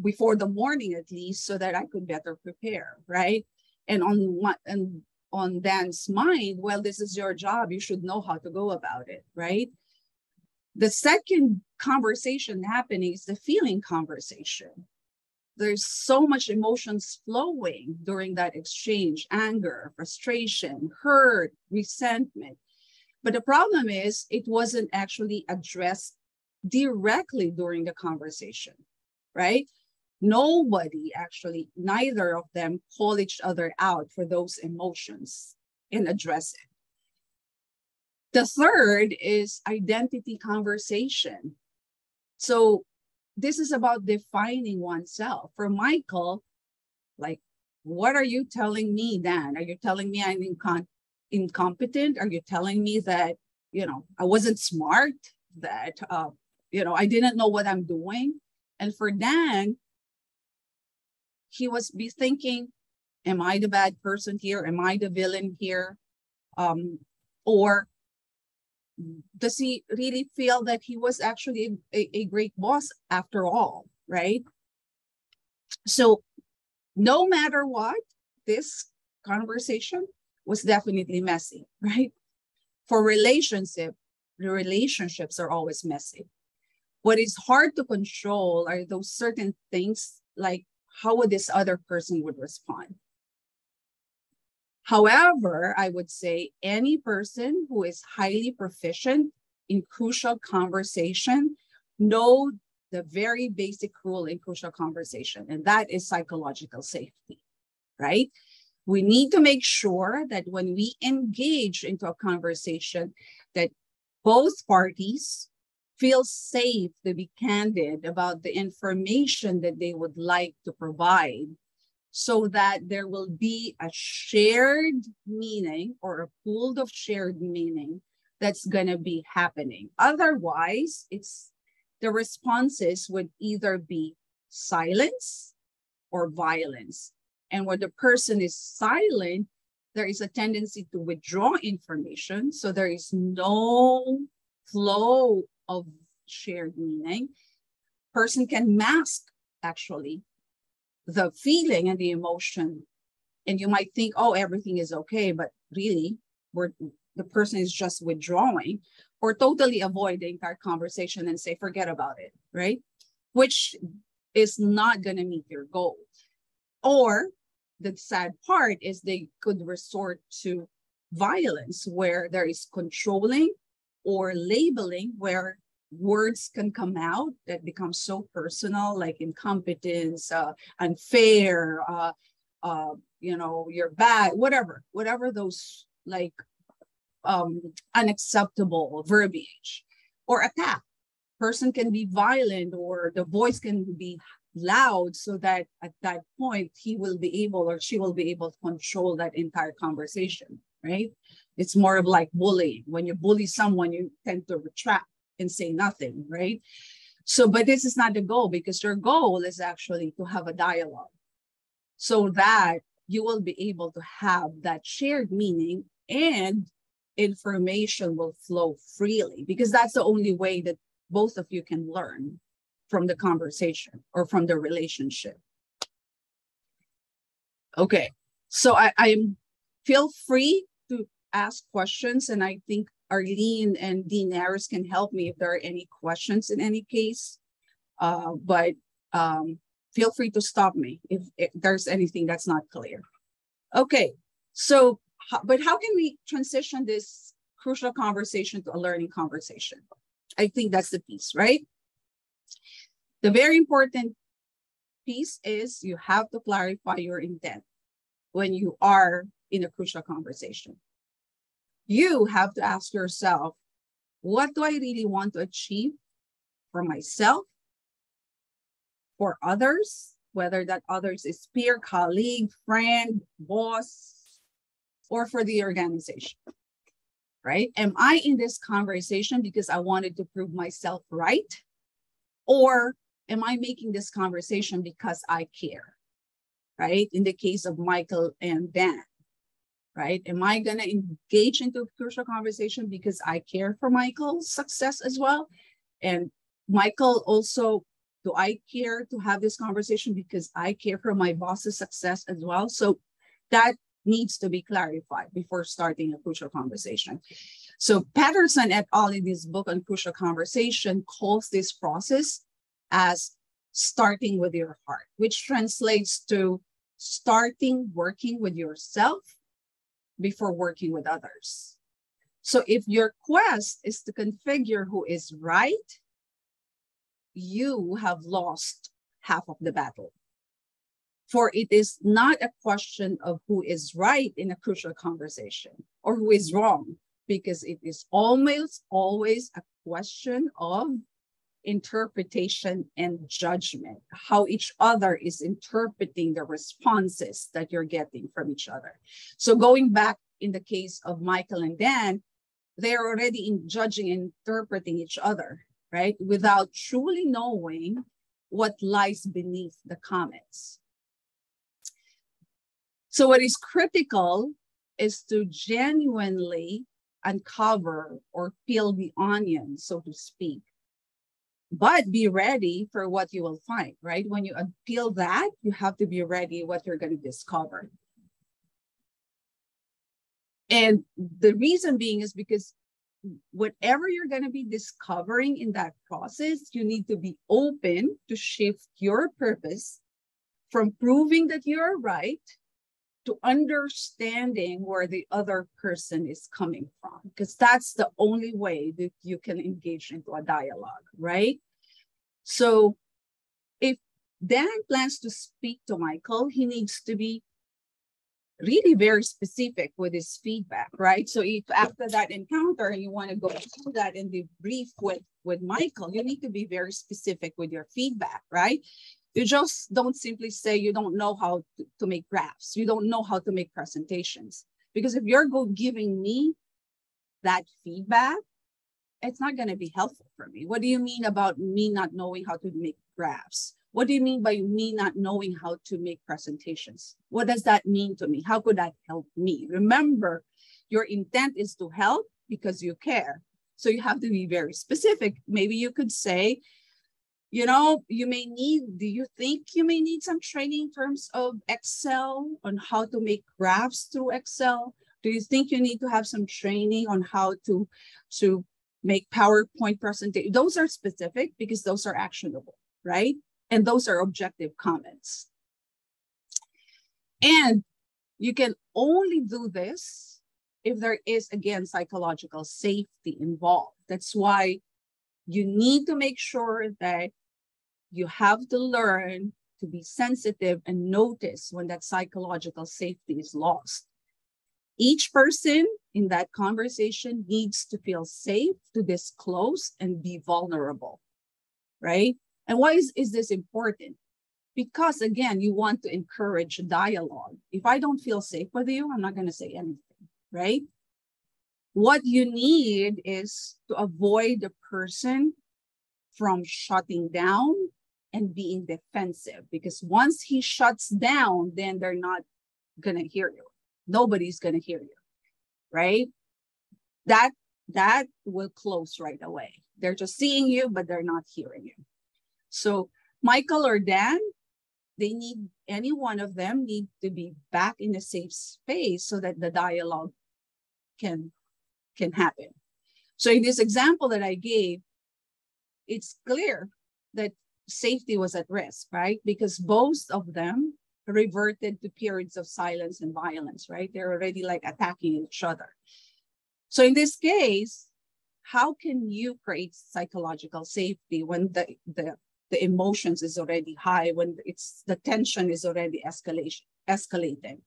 before the morning at least, so that I could better prepare, right? And on Dan's mind, well, this is your job. You should know how to go about it, right? The second conversation happening is the feeling conversation. There's so much emotions flowing during that exchange: anger, frustration, hurt, resentment. But the problem is it wasn't actually addressed directly during the conversation, right? Nobody actually, neither of them call each other out for those emotions and address it. The third is identity conversation. So this is about defining oneself. For Michael, like, what are you telling me, Dan? Are you telling me I'm incompetent? Are you telling me that, I wasn't smart, that, I didn't know what I'm doing? And for Dan, he was thinking, am I the bad person here? Am I the villain here? Or does he really feel that he was actually a great boss after all, right? So no matter what, this conversation was definitely messy, right? For relationship, the relationships are always messy. What is hard to control are those certain things, like how would this other person would respond. However, I would say any person who is highly proficient in crucial conversation know the very basic rule in crucial conversation, and that is psychological safety, right? We need to make sure that when we engage into a conversation, that both parties feel safe to be candid about the information that they would like to provide, so that there will be a shared meaning or a pool of shared meaning that's going to be happening. Otherwise, the responses would either be silence or violence. And when the person is silent, there is a tendency to withdraw information. So there is no flow of shared meaning. Person can mask, actually, the feeling and the emotion. And you might think, oh, everything is okay, but really, the person is just withdrawing or totally avoid the entire conversation and say, forget about it, right? Which is not going to meet your goal. Or the sad part is they could resort to violence, where there is controlling or labeling, where words can come out that become so personal, like incompetence, unfair, you're bad, whatever those like unacceptable verbiage, or attack. Person can be violent, or the voice can be loud, so that at that point he will be able or she will be able to control that entire conversation, right? It's more of like bullying. When you bully someone, you tend to retract and say nothing, right? So, but this is not the goal, because your goal is actually to have a dialogue so that you will be able to have that shared meaning and information will flow freely, because that's the only way that both of you can learn from the conversation or from the relationship. Okay, so I'm feel free to ask questions, and I think Arlene and Dean Harris can help me if there are any questions in any case. But feel free to stop me if there's anything that's not clear. Okay, so but how can we transition this crucial conversation to a learning conversation? I think that's the piece, right? The very important piece is you have to clarify your intent when you are in a crucial conversation. You have to ask yourself, what do I really want to achieve for myself, for others, whether that others is peer, colleague, friend, boss, or for the organization, right? Am I in this conversation because I wanted to prove myself right? Or am I making this conversation because I care, right? In the case of Michael and Dan, right? Am I going to engage into a crucial conversation because I care for Michael's success as well? And Michael also, do I care to have this conversation because I care for my boss's success as well? So that needs to be clarified before starting a crucial conversation. So Patterson et al. In this book on crucial conversation calls this process as starting with your heart, which translates to starting working with yourself before working with others. So if your quest is to configure who is right, you have lost half of the battle. For it is not a question of who is right in a crucial conversation or who is wrong, because it is almost always a question of interpretation and judgment, how each other is interpreting the responses that you're getting from each other. So going back in the case of Michael and Dan, they're already in judging and interpreting each other, right? Without truly knowing what lies beneath the comments. So what is critical is to genuinely uncover or peel the onion, so to speak, but be ready for what you will find, right? When you peel that, you have to be ready what you're going to discover. And the reason being is because whatever you're going to be discovering in that process, you need to be open to shift your purpose from proving that you're right to understanding where the other person is coming from, because that's the only way that you can engage into a dialogue, right? So if Dan plans to speak to Michael, he needs to be really very specific with his feedback, right? So if after that encounter you want to go through that and debrief with Michael, you need to be very specific with your feedback, right? You just don't simply say you don't know how to make graphs. You don't know how to make presentations. Because if you're giving me that feedback, it's not going to be helpful for me. What do you mean about me not knowing how to make graphs? What do you mean by me not knowing how to make presentations? What does that mean to me? How could that help me? Remember, your intent is to help because you care. So you have to be very specific. Maybe you could say, you know, do you think you may need some training in terms of Excel on how to make graphs through Excel? Do you think you need to have some training on how to make PowerPoint presentation? Those are specific because those are actionable, right? And those are objective comments. And you can only do this if there is, again, psychological safety involved. That's why you need to make sure that you have to learn to be sensitive and notice when that psychological safety is lost. Each person in that conversation needs to feel safe to disclose and be vulnerable, right? And why is this important? Because again, you want to encourage dialogue. If I don't feel safe with you, I'm not going to say anything, right? What you need is to avoid the person from shutting down and being defensive, because once he shuts down, then they're not going to hear you. Nobody's going to hear you, right? That will close right away. They're just seeing you, but they're not hearing you. So Michael or Dan, any one of them need to be back in a safe space so that the dialogue can happen. So in this example that I gave, it's clear that safety was at risk, right? Because both of them reverted to periods of silence and violence, right? They're already like attacking each other. So in this case, how can you create psychological safety when the emotions is already high, when the tension is already escalating?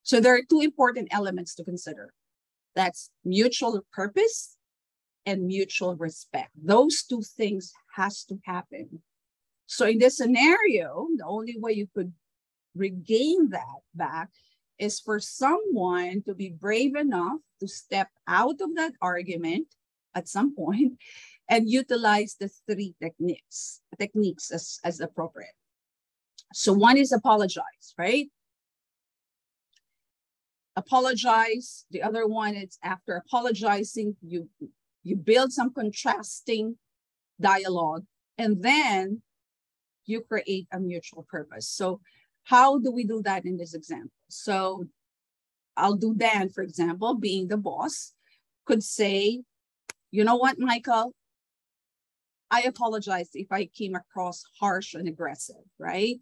So there are two important elements to consider. That's mutual purpose and mutual respect. Those two things has to happen. So in this scenario, the only way you could regain that back is for someone to be brave enough to step out of that argument at some point and utilize the three techniques as appropriate. So one is apologize, right? Apologize. The other one is after apologizing, you build some contrasting dialogue, and then you create a mutual purpose. So how do we do that in this example? So I'll do Dan, for example, being the boss, could say, you know what, Michael, I apologize if I came across harsh and aggressive, right?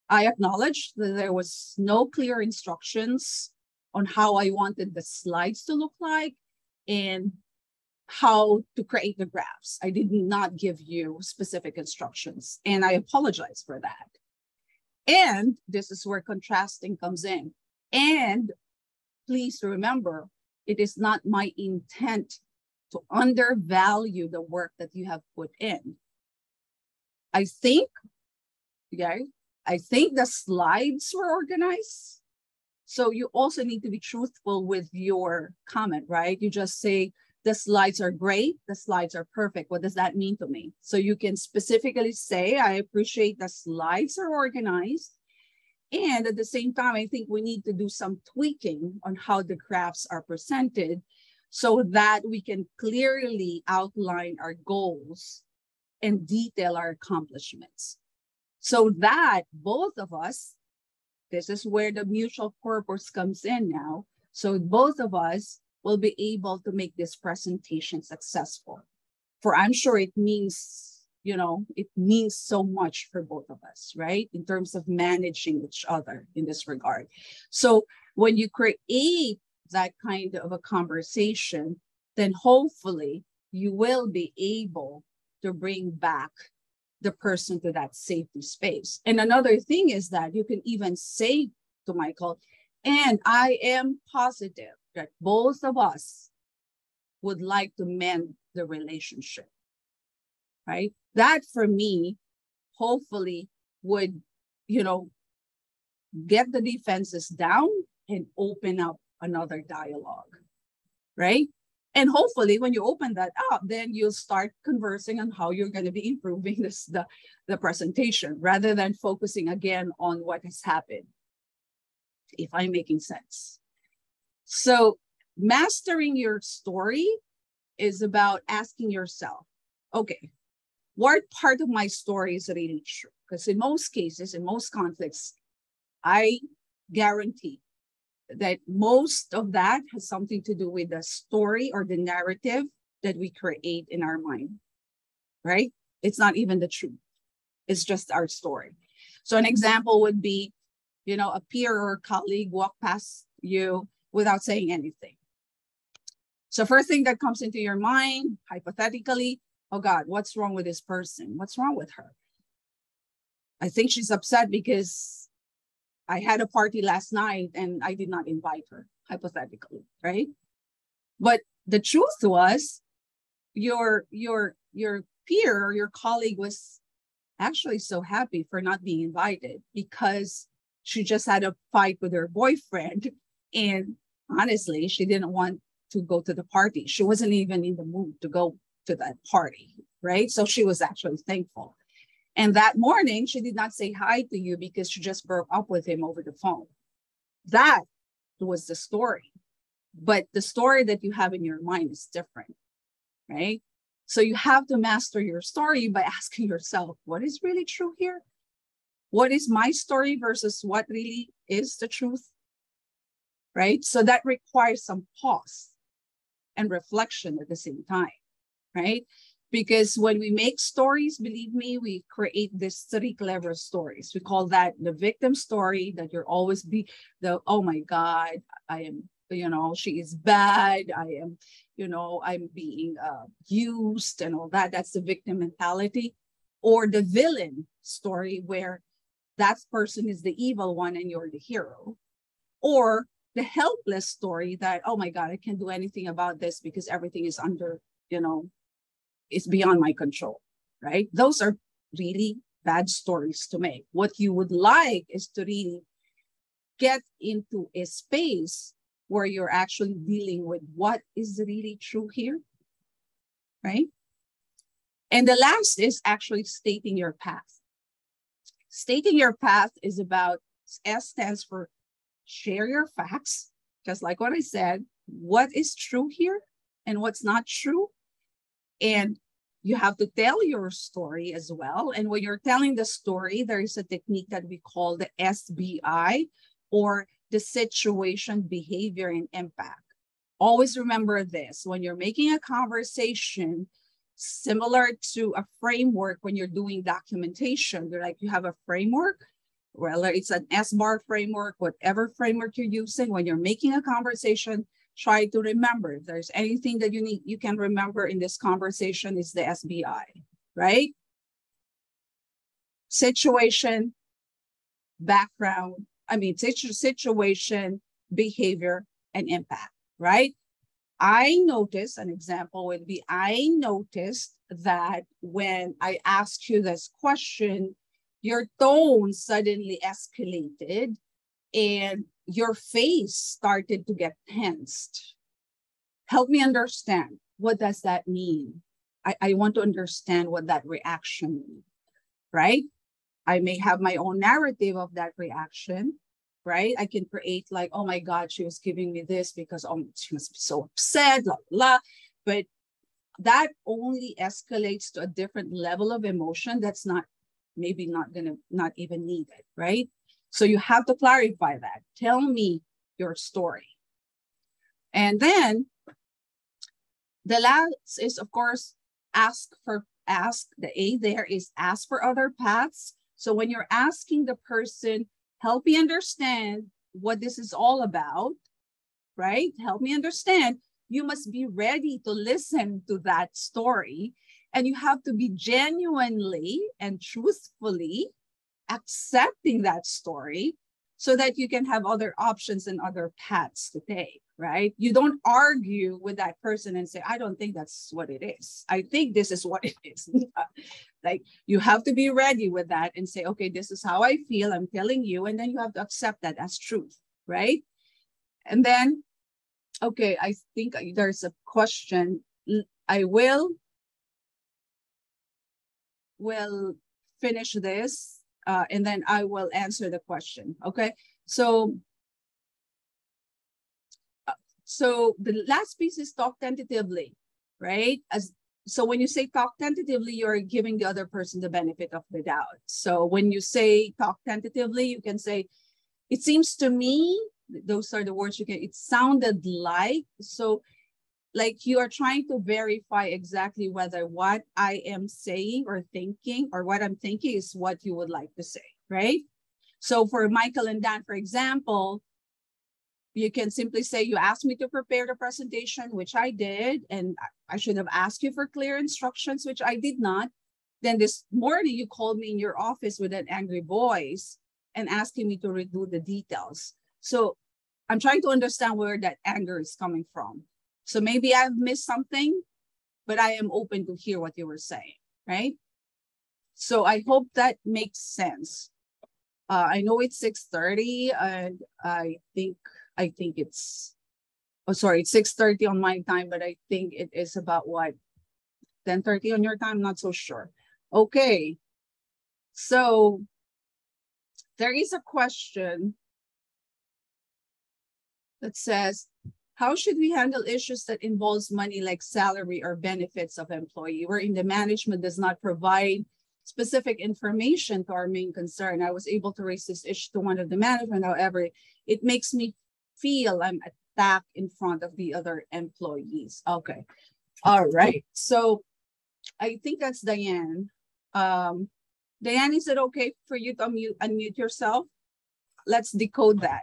I acknowledge that there was no clear instructions on how I wanted the slides to look like and how to create the graphs. I did not give you specific instructions, and I apologize for that. And this is where contrasting comes in. And please remember, it is not my intent to undervalue the work that you have put in. I think the slides were organized. So you also need to be truthful with your comment, right? You just say, the slides are great, the slides are perfect. What does that mean to me? So you can specifically say, I appreciate the slides are organized. And at the same time, I think we need to do some tweaking on how the graphs are presented so that we can clearly outline our goals and detail our accomplishments. So that both of us, this is where the mutual purpose comes in now. So both of us will be able to make this presentation successful. For I'm sure it means, you know, it means so much for both of us, right? In terms of managing each other in this regard. So when you create that kind of a conversation, then hopefully you will be able to bring back the person to that safety space. And another thing is that you can even say to Michael, and I am positive that both of us would like to mend the relationship, right? That for me, hopefully would, you know, get the defenses down and open up another dialogue, right? And hopefully when you open that up, then you'll start conversing on how you're going to be improving the presentation rather than focusing again on what has happened, if I'm making sense. So mastering your story is about asking yourself, okay, what part of my story is really true? Because in most cases, in most conflicts, I guarantee that most of that has something to do with the story or the narrative that we create in our mind, right? It's not even the truth. It's just our story. So an example would be, you know, a peer or colleague walk past you without saying anything. So first thing that comes into your mind, hypothetically, oh God, what's wrong with this person? What's wrong with her? I think she's upset because I had a party last night and I did not invite her, hypothetically, right? But the truth was, your peer or your colleague was actually so happy for not being invited because she just had a fight with her boyfriend. And honestly, she didn't want to go to the party. She wasn't even in the mood to go to that party, right? So she was actually thankful. And that morning, she did not say hi to you because she just broke up with him over the phone. That was the story. But the story that you have in your mind is different, right? So you have to master your story by asking yourself, what is really true here? What is my story versus what really is the truth, right? So that requires some pause and reflection at the same time, right? Because when we make stories, believe me, we create these 3 clever stories. We call that the victim story, that you're always be the, oh my God, I am, you know, she is bad. I am, you know, I'm being used and all that. That's the victim mentality. Or the villain story where that person is the evil one and you're the hero. Or the helpless story that, oh my God, I can't do anything about this because everything is under, you know, it's beyond my control, right? Those are really bad stories to make. What you would like is to really get into a space where you're actually dealing with what is really true here, right? And the last is actually stating your path. Stating your path is about, S stands for share your facts, just like what I said, what is true here and what's not true. And you have to tell your story as well. And when you're telling the story, there is a technique that we call the SBI, or the situation, behavior, and impact. Always remember this, when you're making a conversation, similar to a framework when you're doing documentation, they're like, you have a framework, whether it's an SBAR framework, whatever framework you're using, when you're making a conversation, try to remember, if there's anything that you can remember in this conversation, is the SBI, right? Situation, background, situation, behavior, and impact, right? I noticed, an example would be, I noticed that when I asked you this question, your tone suddenly escalated and your face started to get tensed. Help me understand, what does that mean? I want to understand what that reaction means, right? I may have my own narrative of that reaction, right? I can create like, oh my God, she was giving me this because she must be so upset, blah, blah. But that only escalates to a different level of emotion that's not even needed, right? So you have to clarify that. Tell me your story. And then the last is, of course, the A there is ask for other paths. So when you're asking the person, help me understand what this is all about, right? Help me understand. You must be ready to listen to that story, and you have to be genuinely and truthfully accepting that story so that you can have other options and other paths to take, right? You don't argue with that person and say, I don't think that's what it is. I think this is what it is. Like, you have to be ready with that and say, okay, this is how I feel, I'm telling you, and then you have to accept that as truth, right? And then, okay, I think there's a question. I will finish this and then I will answer the question, okay? So the last piece is talk tentatively, right? So when you say talk tentatively, you're giving the other person the benefit of the doubt. So when you say talk tentatively, you can say, it seems to me, those are the words you can, it sounded like, so like you are trying to verify exactly whether what I am saying or thinking or what I'm thinking is what you would like to say, right? So for Michael and Dan, for example, you can simply say, you asked me to prepare the presentation, which I did, and I should have asked you for clear instructions, which I did not. Then this morning, you called me in your office with an angry voice and asking me to redo the details. So I'm trying to understand where that anger is coming from. So maybe I've missed something, but I am open to hear what you were saying, right? So I hope that makes sense. I know it's 6:30, and I think it's, oh, sorry, it's 6:30 on my time, but I think it is about what, 10:30 on your time? I'm not so sure. Okay, so there is a question that says, how should we handle issues that involves money like salary or benefits of employee, wherein the management does not provide specific information to our main concern? I was able to raise this issue to one of the management. However, it makes me feel I'm attacked in front of the other employees. Okay. All right. So I think that's Diane. Diane, is it okay for you to unmute yourself? Let's decode that.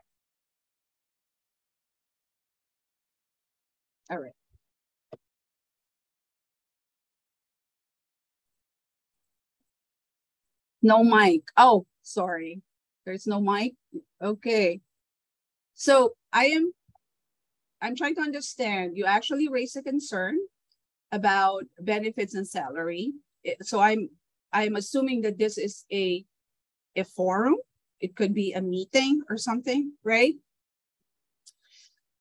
All right. No mic. Oh, sorry. There's no mic. Okay. So I'm trying to understand. You actually raised a concern about benefits and salary. So I'm assuming that this is a forum. It could be a meeting or something, right?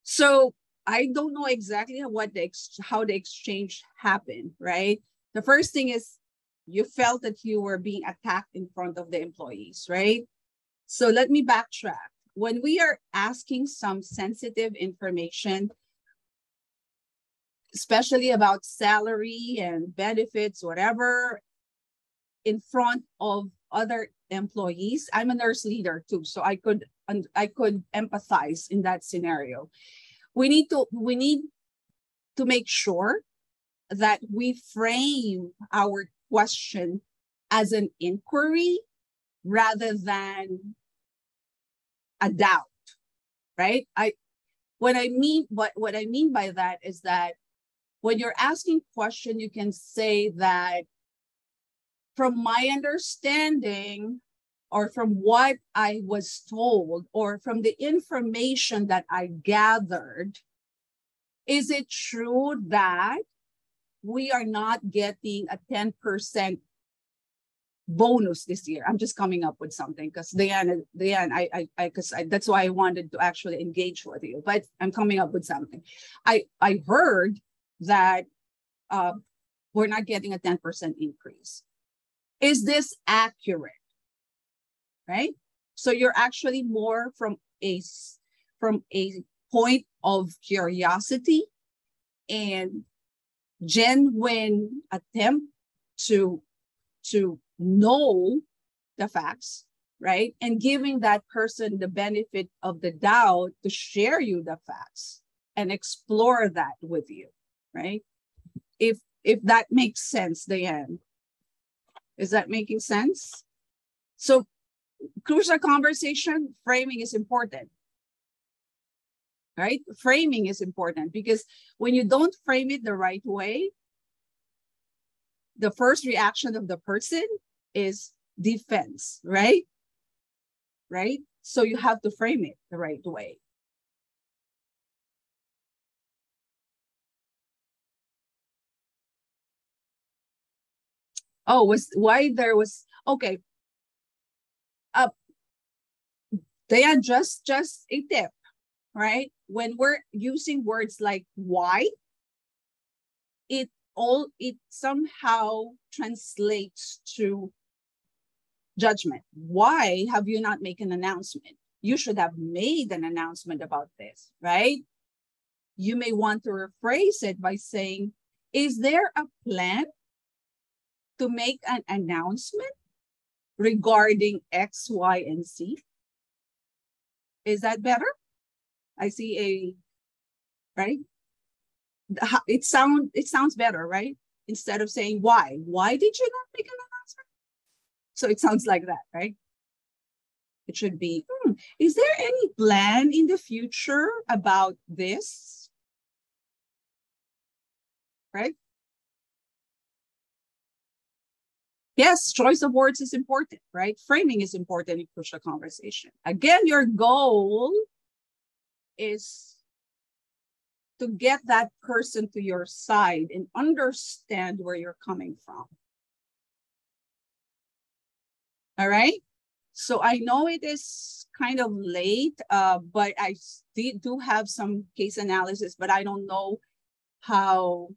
So I don't know exactly how the exchange happened, right? The first thing is you felt that you were being attacked in front of the employees, right? So let me backtrack. When we are asking some sensitive information, especially about salary and benefits, whatever, in front of other employees, I'm a nurse leader too, so I could empathize in that scenario. We need to make sure that we frame our question as an inquiry rather than a doubt, right? What I mean by that is that when you're asking question, you can say that from my understanding or from what I was told or from the information that I gathered, is it true that we are not getting a 10% bonus this year? I'm just coming up with something because Diane, that's why I wanted to actually engage with you, but I'm coming up with something. I heard that we're not getting a 10% increase. Is this accurate? Right? So you're actually more from a point of curiosity and genuine attempt to know the facts, right? And giving that person the benefit of the doubt to share you the facts. and explore that with you, right? If that makes sense, Diane. Is that making sense? So crucial conversation, framing is important, right? Framing is important because when you don't frame it the right way, the first reaction of the person is defense, right? Right? So you have to frame it the right way. Oh, okay. Diane, just a tip, right? When we're using words like why, it somehow translates to judgment. Why have you not made an announcement? You should have made an announcement about this, right? You may want to rephrase it by saying, is there a plan to make an announcement regarding X, Y, and Z? Is that better? I see right? It sounds better, right? Instead of saying why. Why did you not make an announcement? So it sounds like that, right? It should be, is there any plan in the future about this? Right? Yes, choice of words is important, right? Framing is important in crucial conversation. Again, your goal is to get that person to your side and understand where you're coming from. All right? So I know it is kind of late, but I do have some case analysis, but I don't know how.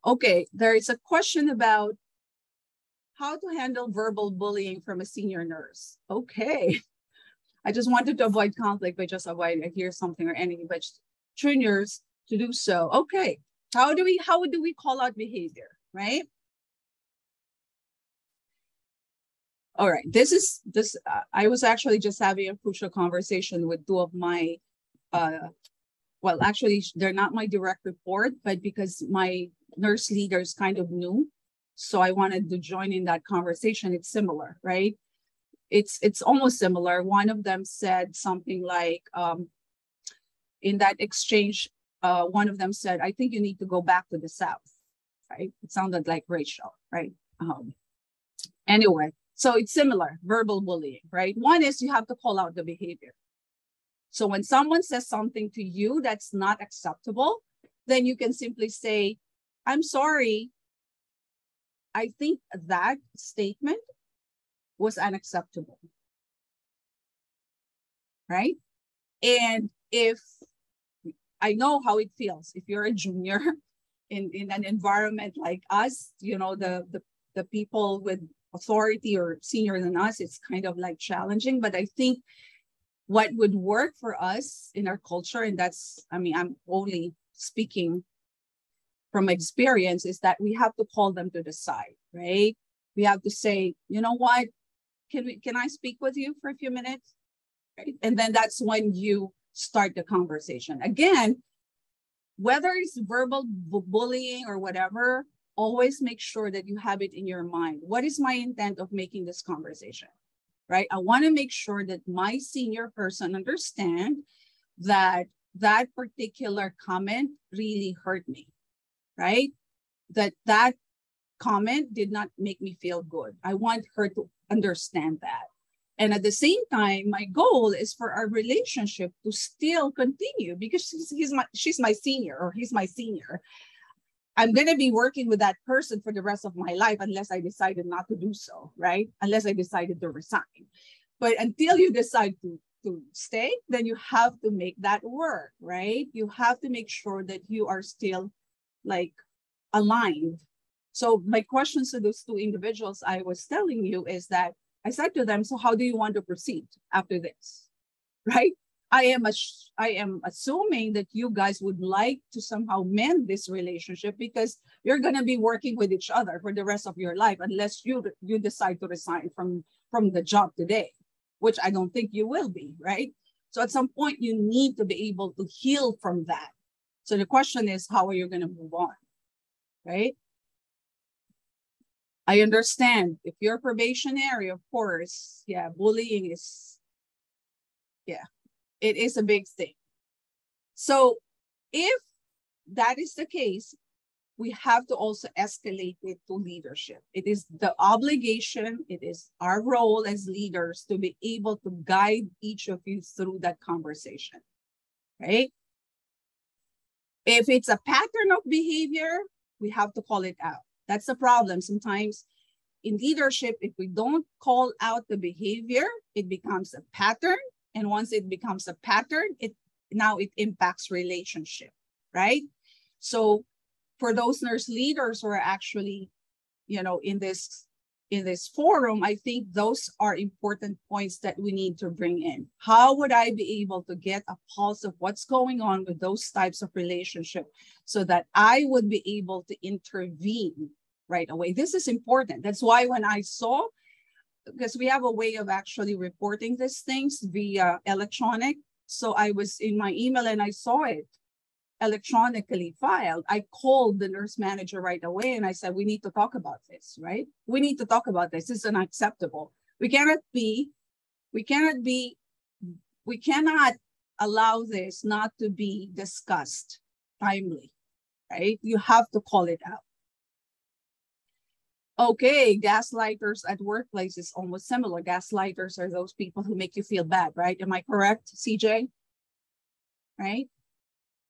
Okay, there is a question about how to handle verbal bullying from a senior nurse. Okay. I just wanted to avoid conflict by just avoiding I hear something or anything, but juniors to do so. Okay. How do we call out behavior, right? All right. I was actually just having a crucial conversation with two of my, well, actually, they're not my direct report, but because my nurse leader is kind of new, so I wanted to join in that conversation. It's similar, right? It's almost similar. One of them said something like, in that exchange, one of them said, I think you need to go back to the South, right? It sounded like racial, right? Anyway, so it's similar, verbal bullying, right? One is you have to call out the behavior. So when someone says something to you that's not acceptable, then you can simply say, I'm sorry, I think that statement was unacceptable, right? And if I know how it feels, if you're a junior in an environment like us, you know, the people with authority or senior than us, it's kind of like challenging, but I think what would work for us in our culture, and that's, I mean, I'm only speaking from experience, is that we have to call them to the side, right? We have to say, you know what, can I speak with you for a few minutes? Right? And then that's when you start the conversation. Again, whether it's verbal bullying or whatever, always make sure that you have it in your mind. What is my intent of making this conversation, right? I want to make sure that my senior person understand that that particular comment really hurt me, right? That comment did not make me feel good. I want her to understand that. And at the same time, my goal is for our relationship to still continue because she's my senior or he's my senior. I'm going to be working with that person for the rest of my life unless I decided not to do so, right? Unless I decided to resign. But until you decide to stay, then you have to make that work, right? You have to make sure that you are still like aligned. So my questions to those two individuals I was telling you is that I said to them, so how do you want to proceed after this, right? I am assuming that you guys would like to somehow mend this relationship because you're going to be working with each other for the rest of your life unless you decide to resign from the job today, which I don't think you will be, right? So at some point, you need to be able to heal from that. So the question is, how are you going to move on, right? I understand if you're probationary, of course, yeah, bullying is, yeah, it is a big thing. So if that is the case, we have to also escalate it to leadership. It is the obligation, it is our role as leaders to be able to guide each of you through that conversation, right? If it's a pattern of behavior, we have to call it out. That's the problem. Sometimes in leadership, if we don't call out the behavior, it becomes a pattern. And once it becomes a pattern, now it impacts relationship, right? So for those nurse leaders who are actually, you know, in this forum, I think those are important points that we need to bring in. How would I be able to get a pulse of what's going on with those types of relationship so that I would be able to intervene right away? This is important. That's why when I saw, because we have a way of actually reporting these things via electronic. So I was in my email and I saw it electronically filed. I called the nurse manager right away and I said, we need to talk about this, right? We need to talk about this. This is unacceptable. We cannot allow this not to be discussed timely, right? You have to call it out. Okay, gaslighters at workplace is almost similar. Gaslighters are those people who make you feel bad, right? Am I correct, CJ? Right?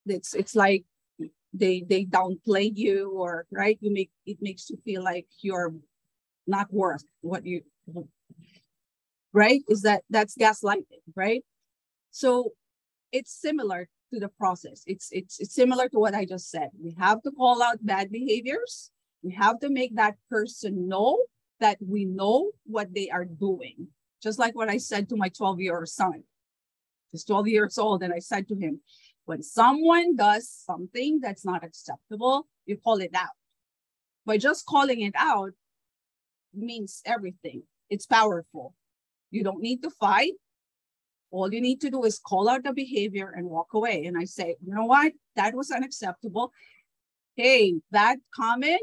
It's like they downplay you, or right? It makes you feel like you're not worth what you, right? That's gaslighting, right? So it's similar to the process. It's similar to what I just said. We have to call out bad behaviors. We have to make that person know that we know what they are doing. Just like what I said to my 12-year-old son. He's 12 years old, and I said to him, when someone does something that's not acceptable, you call it out. By just calling it out means everything. It's powerful. You don't need to fight. All you need to do is call out the behavior and walk away. And I say, you know what? That was unacceptable. Hey, that comment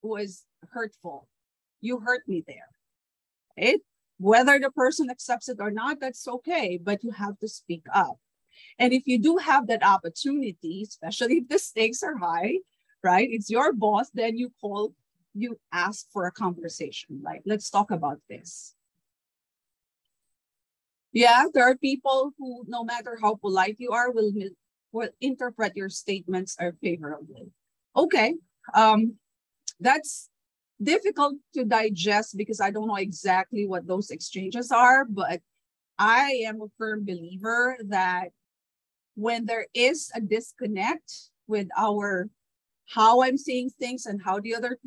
was hurtful. You hurt me there. Right? Whether the person accepts it or not, that's okay, but you have to speak up. And if you do have that opportunity, especially if the stakes are high, right? It's your boss, then you ask for a conversation. Like, let's talk about this. Yeah, there are people who, no matter how polite you are, will interpret your statements favorably. Okay, that's difficult to digest because I don't know exactly what those exchanges are, but I am a firm believer that when there is a disconnect with how I'm seeing things and how the other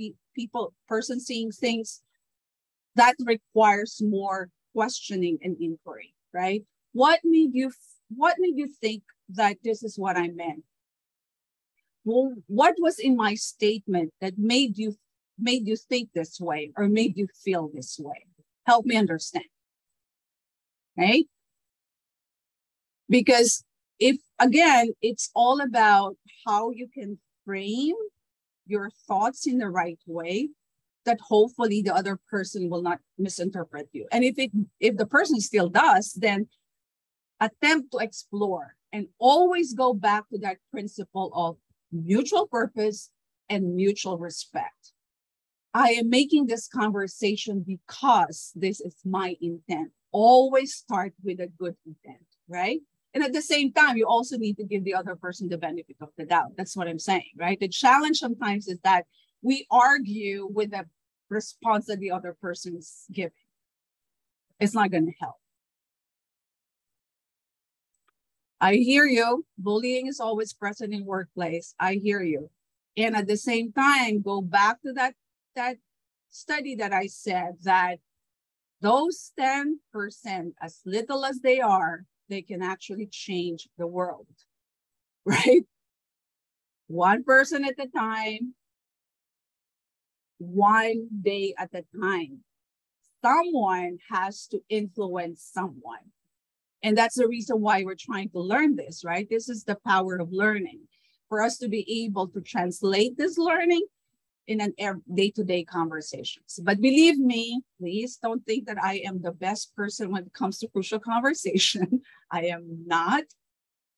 person seeing things, that requires more questioning and inquiry, right? What made you think that this is what I meant? Well, what was in my statement that made you think this way or made you feel this way? Help me understand, right? Because it's all about how you can frame your thoughts in the right way that hopefully the other person will not misinterpret you. And if the person still does, then attempt to explore and always go back to that principle of mutual purpose and mutual respect. I am making this conversation because this is my intent. Always start with a good intent, right? And at the same time, you also need to give the other person the benefit of the doubt. That's what I'm saying, right? The challenge sometimes is that we argue with the response that the other person is giving. It's not going to help. I hear you. Bullying is always present in workplace. I hear you. And at the same time, go back to that study that I said that those 10%, as little as they are, they can actually change the world, right? One person at a time, one day at a time. Someone has to influence someone. And that's the reason why we're trying to learn this, right? This is the power of learning, for us to be able to translate this learning in an day-to-day conversations. But believe me, please don't think that I am the best person when it comes to crucial conversation. I am not.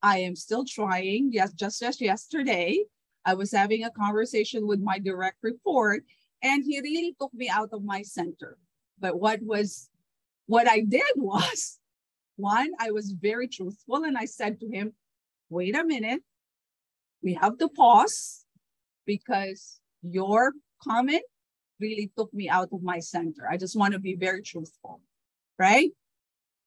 I am still trying. Yes, just yesterday, I was having a conversation with my direct report, and he really took me out of my center. But what I did was, one, I was very truthful, and I said to him, wait a minute, we have to pause, because your comment really took me out of my center. I just want to be very truthful, right?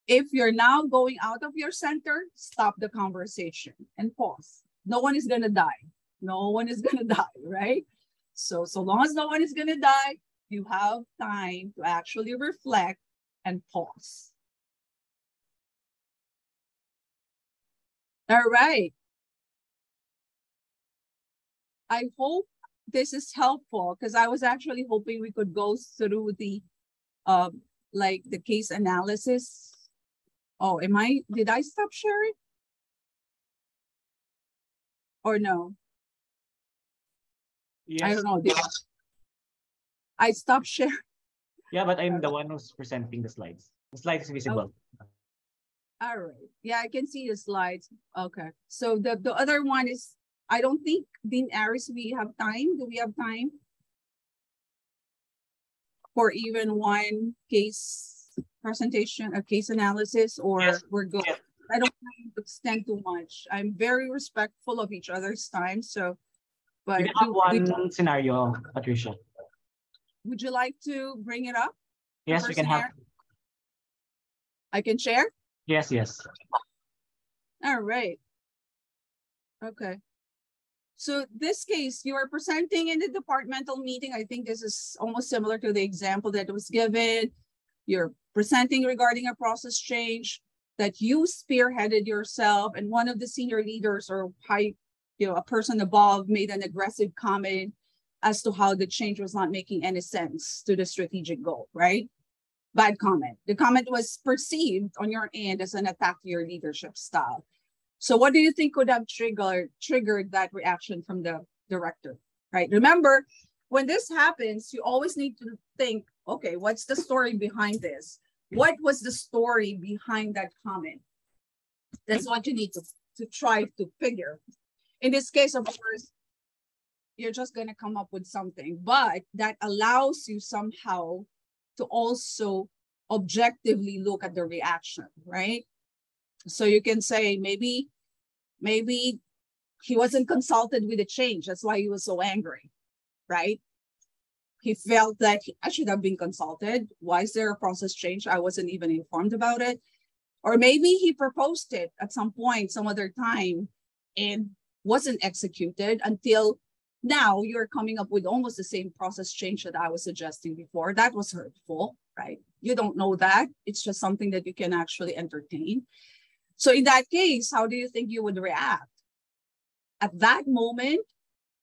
If you're now going out of your center, stop the conversation and pause. No one is going to die. No one is going to die, right? So long as no one is going to die, you have time to actually reflect and pause. All right. I hope this is helpful, because I was actually hoping we could go through the like the case analysis. Oh, did I stop sharing? Or no? Yes. I don't know. I stopped sharing. Yeah, but I'm the one who's presenting the slides. The slide is visible. Oh. All right. Yeah, I can see the slides. Okay. So the other one is, I don't think, Dean Aris, we have time. Do we have time for even one case presentation, a case analysis, or yes, we're good? Yes. I don't want to extend too much. I'm very respectful of each other's time. So, but we have one scenario, Patricia. Would you like to bring it up? Yes, we can have. I can share? Yes, yes. All right. Okay. So this case, you are presenting in the departmental meeting. I think this is almost similar to the example that was given. You're presenting regarding a process change that you spearheaded yourself, and one of the senior leaders or a person above made an aggressive comment as to how the change was not making any sense to the strategic goal, right? Bad comment. The comment was perceived on your end as an attack to your leadership style. So what do you think could have triggered that reaction from the director, right? Remember, when this happens, you always need to think, okay, what's the story behind this? What was the story behind that comment? That's what you need to try to figure. In this case, of course, you're just going to come up with something, but that allows you somehow to also objectively look at the reaction, right? So you can say, maybe he wasn't consulted with the change. That's why he was so angry, right? He felt that I should have been consulted. Why is there a process change? I wasn't even informed about it. Or maybe he proposed it at some point, some other time, and wasn't executed until now you're coming up with almost the same process change that I was suggesting before. That was hurtful, right? You don't know that. It's just something that you can actually entertain. So in that case, how do you think you would react? At that moment,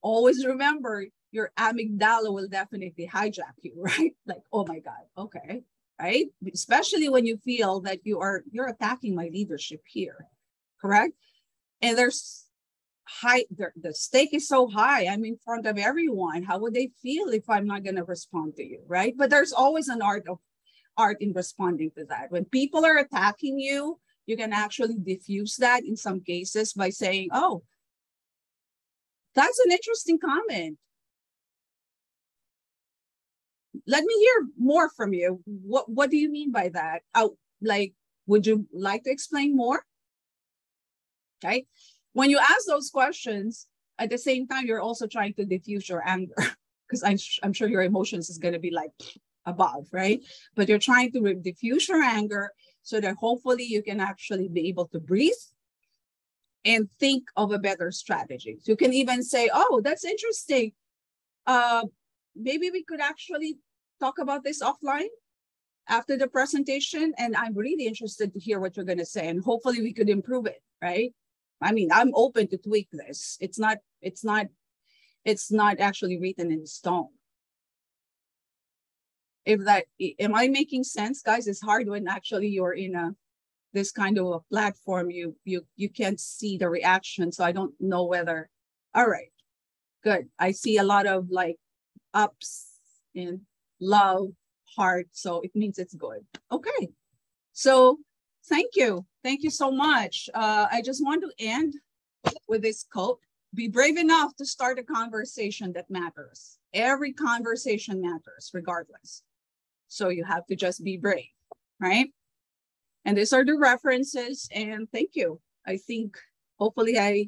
always remember your amygdala will definitely hijack you, right? Like, oh my God, okay, right? Especially when you feel that you're attacking my leadership here, correct? And there's the stake is so high. I'm in front of everyone. How would they feel if I'm not going to respond to you, right? But there's always an art in responding to that. When people are attacking you, you can actually diffuse that in some cases by saying, oh, that's an interesting comment. Let me hear more from you. What do you mean by that? Would you like to explain more? Okay. When you ask those questions, at the same time, you're also trying to diffuse your anger, because I'm sure your emotions is going to be like above, right? But you're trying to diffuse your anger so that hopefully you can actually be able to breathe and think of a better strategy. So you can even say, oh, that's interesting. Maybe we could actually talk about this offline after the presentation. And I'm really interested to hear what you're going to say. And hopefully we could improve it, right? I mean, I'm open to tweak this. It's not actually written in stone. Am I making sense, guys? It's hard when actually you're in this kind of a platform, you can't see the reaction. So I don't know whether, all right, good. I see a lot of like ups and love, heart. So it means it's good. Okay. So thank you. Thank you so much. I just want to end with this quote. Be brave enough to start a conversation that matters. Every conversation matters regardless. So you have to just be brave, right? And these are the references, and thank you. I think hopefully I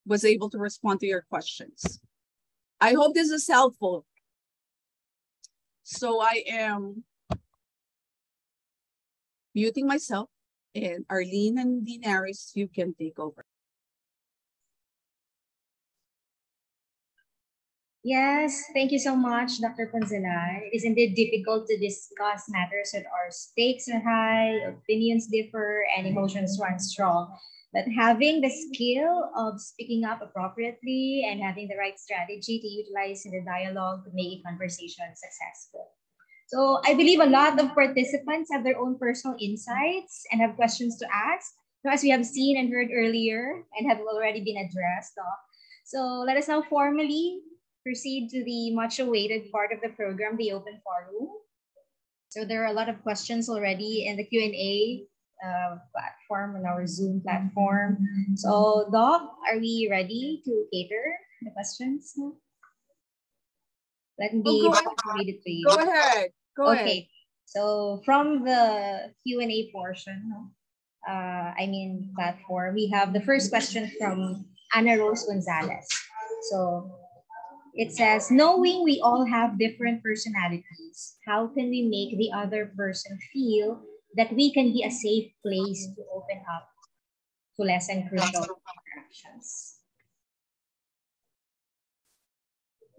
was able to respond to your questions. I hope this is helpful. So I am muting myself, and Arlene and Dinaris, you can take over. Yes, thank you so much, Dr. Punzalan. It is indeed difficult to discuss matters that our stakes are high, opinions differ, and emotions run strong. But having the skill of speaking up appropriately and having the right strategy to utilize in the dialogue to make a conversation successful. So I believe a lot of participants have their own personal insights and have questions to ask, as we have seen and heard earlier and have already been addressed. So let us now formally proceed to the much awaited part of the program, the open forum. So there are a lot of questions already in the Q&A platform, on our Zoom platform. So Doc, are we ready to cater the questions? Let me read it to you. Go ahead. Go ahead. So from the Q&A portion, platform, we have the first question from Ana Rose Gonzalez. So it says, knowing we all have different personalities, how can we make the other person feel that we can be a safe place to open up to lessen crucial interactions?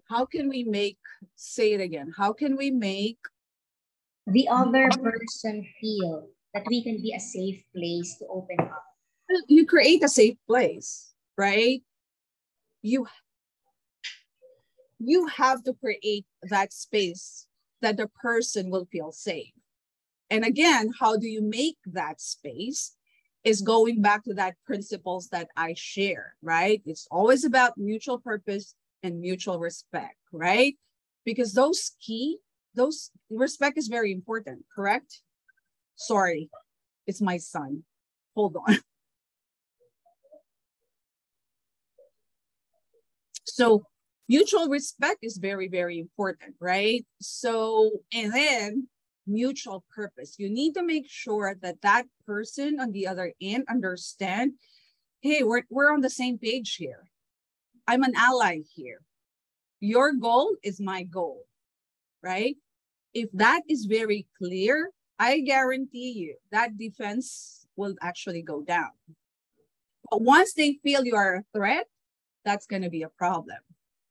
How can we make, say it again, how can we make the other person feel that we can be a safe place to open up? You create a safe place, right? You have to create that space that the person will feel safe. And again, how do you make that space is going back to that principles that I share, right? It's always about mutual purpose and mutual respect, right? Because those respect is very important, correct? Sorry, it's my son. Hold on. So mutual respect is very, very important, right? So, and then mutual purpose. You need to make sure that that person on the other end understand, hey, we're on the same page here. I'm an ally here. Your goal is my goal, right? If that is very clear, I guarantee you that defense will actually go down. But once they feel you are a threat, that's going to be a problem.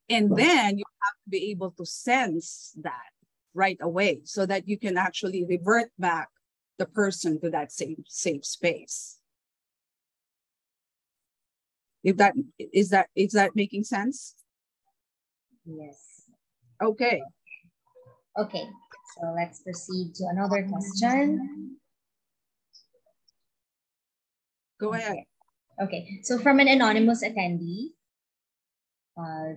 And then you have to be able to sense that right away so that you can actually revert back the person to that same safe space. Is that making sense? Yes. Okay. Okay, so let's proceed to another question. Go ahead. Okay, so from an anonymous attendee,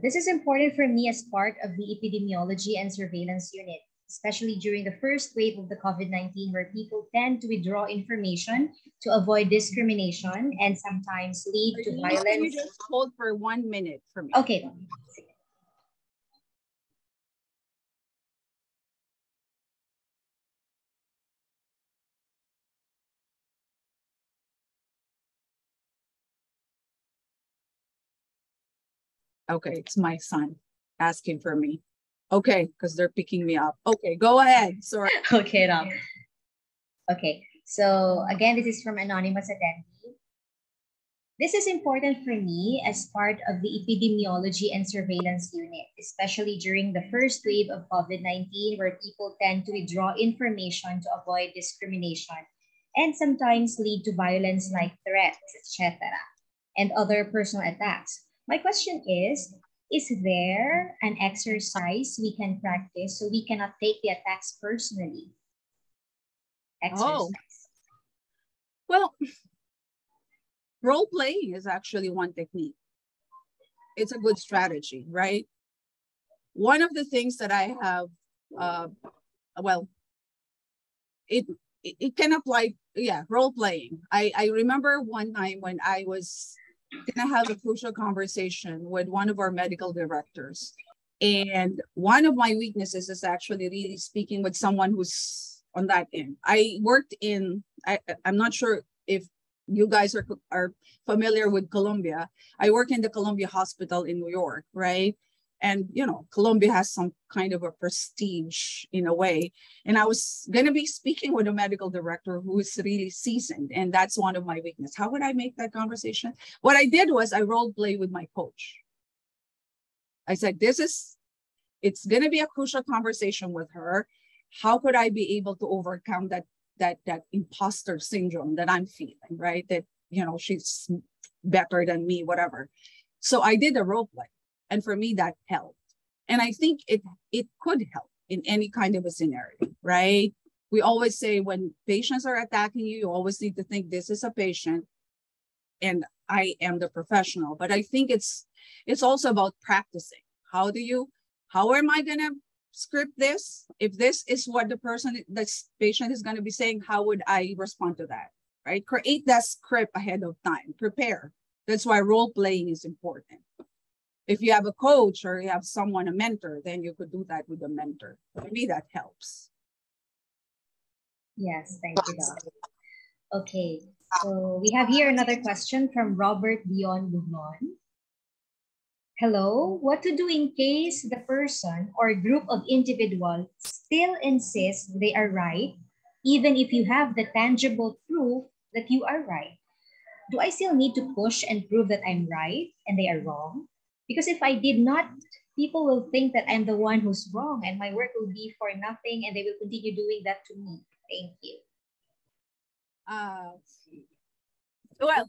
this is important for me as part of the epidemiology and surveillance unit, especially during the first wave of the COVID-19, where people tend to withdraw information to avoid discrimination and sometimes lead to violence. Can you just hold for 1 minute for me? Okay. Okay, it's my son asking for me. Okay, because they're picking me up. Okay, go ahead. Sorry. Okay, no. Okay, so again, this is from anonymous attendee. This is important for me as part of the epidemiology and surveillance unit, especially during the first wave of COVID-19, where people tend to withdraw information to avoid discrimination and sometimes lead to violence like threats, etc., and other personal attacks. My question is there an exercise we can practice so we cannot take the attacks personally? Exercise. Well, role playing is actually one technique. It's a good strategy, right? One of the things that I have, well, it can apply, yeah, role playing. I remember one time when I was gonna have a crucial conversation with one of our medical directors. And one of my weaknesses is actually really speaking with someone who's on that end. I worked in, I'm not sure if you guys are familiar with Columbia. I work in the Columbia Hospital in New York, right? And, you know, Columbia has some kind of a prestige in a way. And I was going to be speaking with a medical director who is really seasoned. And that's one of my weaknesses. How would I make that conversation? What I did was I role play with my coach. I said, it's going to be a crucial conversation with her. How could I be able to overcome that imposter syndrome that I'm feeling, right? That, you know, she's better than me, whatever. So I did a role play. And for me, that helped. And I think it could help in any kind of a scenario, right? We always say when patients are attacking you, you always need to think this is a patient and I am the professional. But I think it's also about practicing. How am I going to script this? If this is what this patient is going to be saying, how would I respond to that, right? Create that script ahead of time, prepare. That's why role playing is important. If you have a coach or you have someone, a mentor, then you could do that with a mentor. For me, that helps. Yes, thank you, Doc. Okay, so we have here another question from Robert Dion Bugnon. Hello, what to do in case the person or group of individuals still insists they are right, even if you have the tangible proof that you are right? Do I still need to push and prove that I'm right and they are wrong? Because if I did not, people will think that I'm the one who's wrong and my work will be for nothing and they will continue doing that to me. Thank you. Well,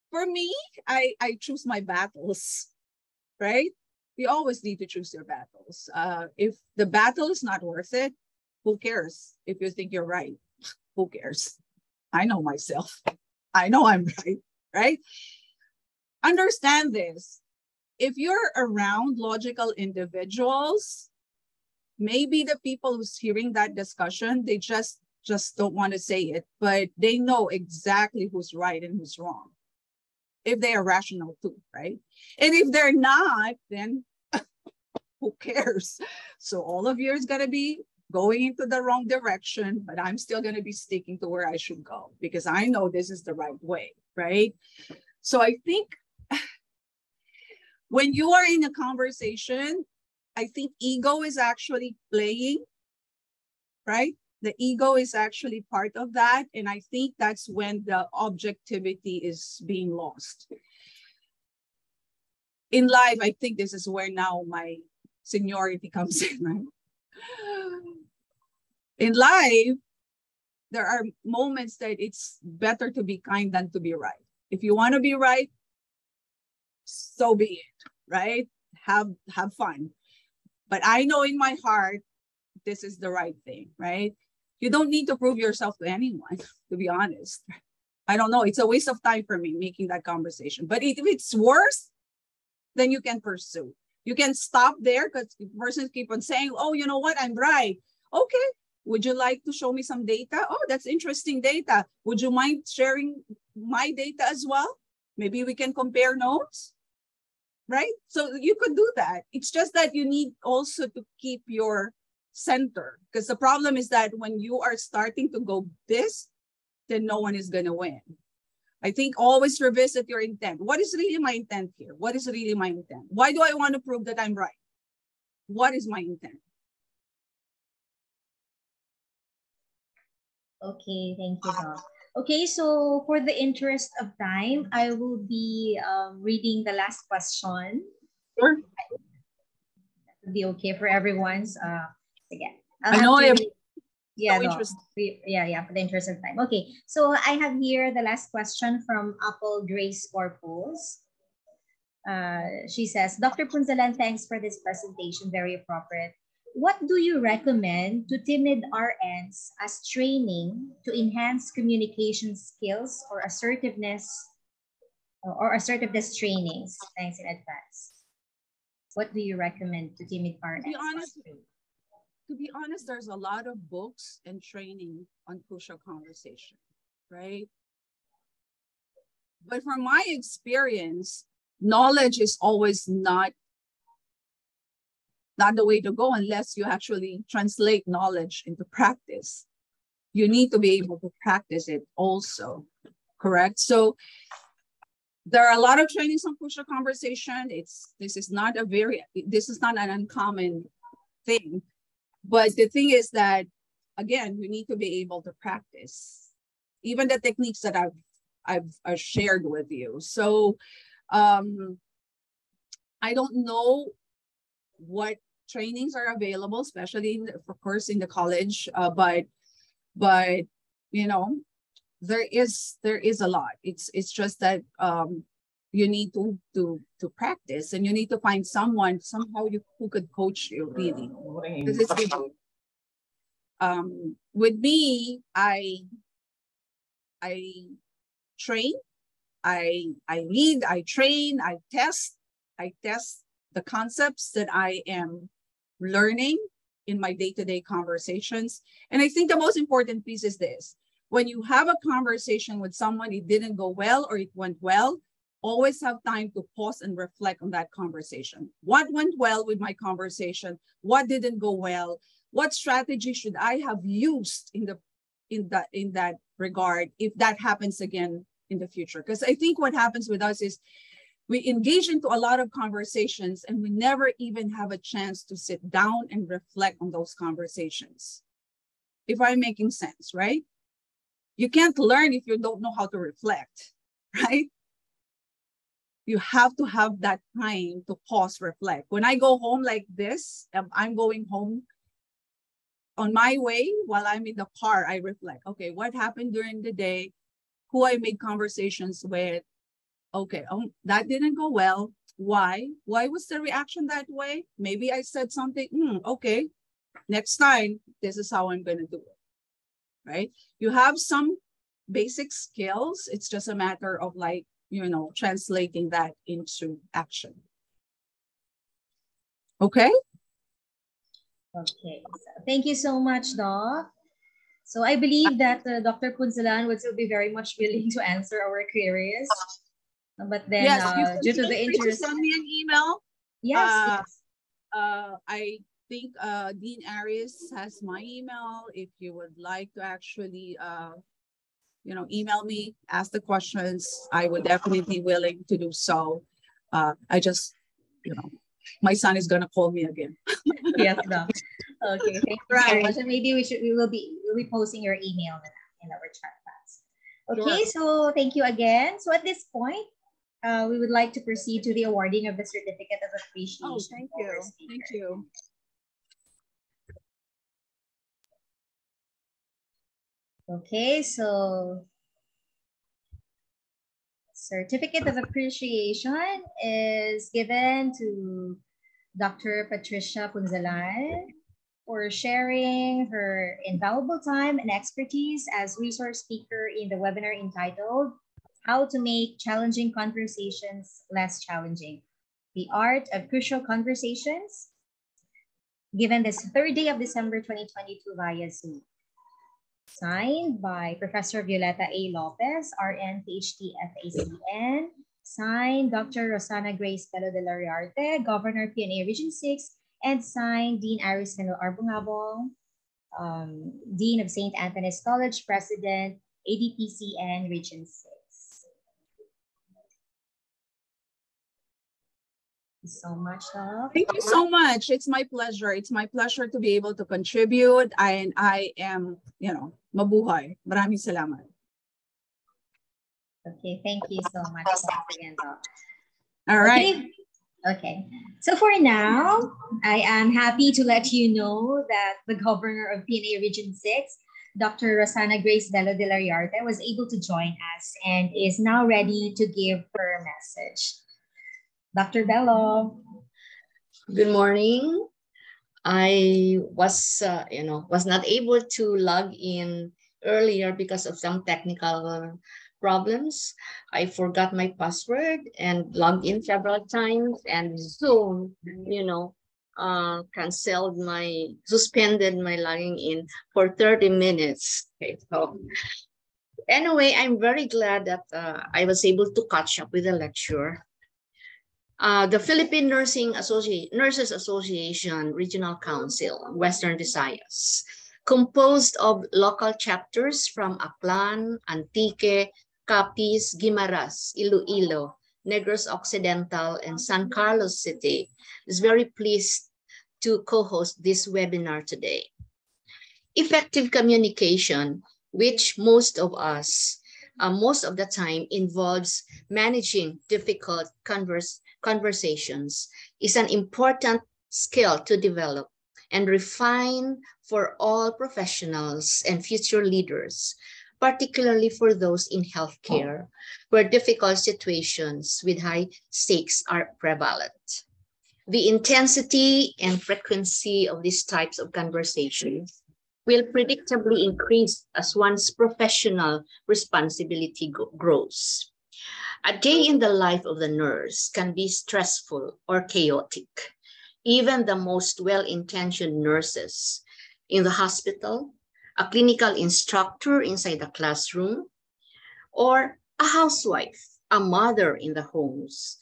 for me, I choose my battles, right? You always need to choose your battles. If the battle is not worth it, who cares? If you think you're right, who cares? I know myself. I know I'm right? Understand this. If you're around logical individuals, maybe the people who's hearing that discussion, they just don't want to say it, but they know exactly who's right and who's wrong. If they are rational too, right? And if they're not, then who cares? So all of you is going to be going into the wrong direction, but I'm still going to be sticking to where I should go because I know this is the right way, right? So I think when you are in a conversation, I think ego is actually playing, right? The ego is actually part of that. And I think that's when the objectivity is being lost. In life, I think this is where now my seniority comes in, right? In life, there are moments that it's better to be kind than to be right. If you want to be right, so be it, right? Have fun. But I know in my heart, this is the right thing, right? You don't need to prove yourself to anyone, to be honest. I don't know. It's a waste of time for me making that conversation. But if it's worse, then you can pursue. You can stop there because the person keep on saying, oh, you know what? I'm right. Okay. Would you like to show me some data? Oh, that's interesting data. Would you mind sharing my data as well? Maybe we can compare notes, right? So you could do that. It's just that you need also to keep your center, because the problem is that when you are starting to go this, then no one is going to win. I think always revisit your intent. What is really my intent here? What is really my intent? Why do I want to prove that I'm right? What is my intent? Okay, thank you, Doc. Okay, so for the interest of time, I will be reading the last question. Sure. That would be okay for everyone's. Again, I know I am. Yeah, so no, interested. yeah, for the interest of time. Okay, so I have here the last question from Apple Grace Corpus. She says, Dr. Punzalan, thanks for this presentation, very appropriate. what do you recommend to timid RNs as training to enhance communication skills or assertiveness trainings? Thanks in advance. What do you recommend to timid RNs? To be honest, there's a lot of books and training on crucial conversation, right? But from my experience, knowledge is always not the way to go unless you actually translate knowledge into practice. You need to be able to practice it also, correct? So there are a lot of trainings on crucial conversation. This is not an uncommon thing. But the thing is that, again, you need to be able to practice even the techniques that I've shared with you. So I don't know what trainings are available, especially of course in the college, but you know, there is a lot. It's just that you need to practice, and you need to find someone who could coach you really. With me, I train, I read, I train, I test the concepts that I am learning in my day-to-day conversations. And I think the most important piece is this: when you have a conversation with someone, it didn't go well or it went well, always have time to pause and reflect on that conversation. What went well with my conversation? What didn't go well? What strategy should I have used in that regard if that happens again in the future? Because I think what happens with us is we engage into a lot of conversations and we never even have a chance to sit down and reflect on those conversations. If I'm making sense, right? You can't learn if you don't know how to reflect, right? You have to have that time to pause, reflect. When I go home like this, I'm going home on my way, while I'm in the car, I reflect. Okay, what happened during the day? Who I made conversations with? Okay, that didn't go well. Why? Why was the reaction that way? Maybe I said something, okay, next time, this is how I'm gonna do it, right? You have some basic skills. It's just a matter of translating that into action. Okay? Okay, so thank you so much, Doc. So I believe that Dr. Punzalan would still be very much willing to answer our queries. But then yes, due to the interest, send me an email. Yes, I think Dean Aries has my email. If you would like to actually email me, ask the questions, I would definitely be willing to do so. I just, my son is gonna call me again. Yes, Doc. Okay, thank you so much. And maybe we will be posting your email in our chat box. Okay, So thank you again. So at this point, we would like to proceed to the awarding of the certificate of appreciation. Oh, thank you. Thank you. Okay, so certificate of appreciation is given to Dr. Patricia Punzalan for sharing her invaluable time and expertise as resource speaker in the webinar entitled How to Make Challenging Conversations Less Challenging, The Art of Crucial Conversations, given this 3rd day of December 2022 via Zoom. Signed by Professor Violeta A. Lopez, RN, PhD, FACN. Signed Dr. Rosana Grace Bello de la Riarte, Governor, PNA Region 6. And signed Dean Aris Melo Arbungabong, Dean of St. Anthony's College, President, ADPCN Region 6. Thank you so much, Doc. Thank you so much. It's my pleasure. It's my pleasure to be able to contribute. And I am, mabuhay. Maraming salamat. Okay, thank you so much once again, Doc. All right. Okay, so for now, I am happy to let you know that the Governor of PNA Region 6, Dr. Rosana Grace Bello de la Riarte, was able to join us and is now ready to give her message. Dr. Bello. Good morning. I was, was not able to log in earlier because of some technical problems. I forgot my password and logged in several times, and Zoom, suspended my logging in for 30 minutes. Okay, so anyway, I'm very glad that I was able to catch up with the lecture. The Philippine Nurses Association Regional Council, Western Visayas, composed of local chapters from Aklan, Antique, Capiz, Guimaras, Iloilo, Negros Occidental, and San Carlos City, is very pleased to co-host this webinar today. Effective communication, which most of the time involves managing difficult conversations, is an important skill to develop and refine for all professionals and future leaders, particularly for those in healthcare, where difficult situations with high stakes are prevalent. The intensity and frequency of these types of conversations will predictably increase as one's professional responsibility grows. A day in the life of the nurse can be stressful or chaotic. Even the most well-intentioned nurses in the hospital, a clinical instructor inside the classroom, or a housewife, a mother in the homes,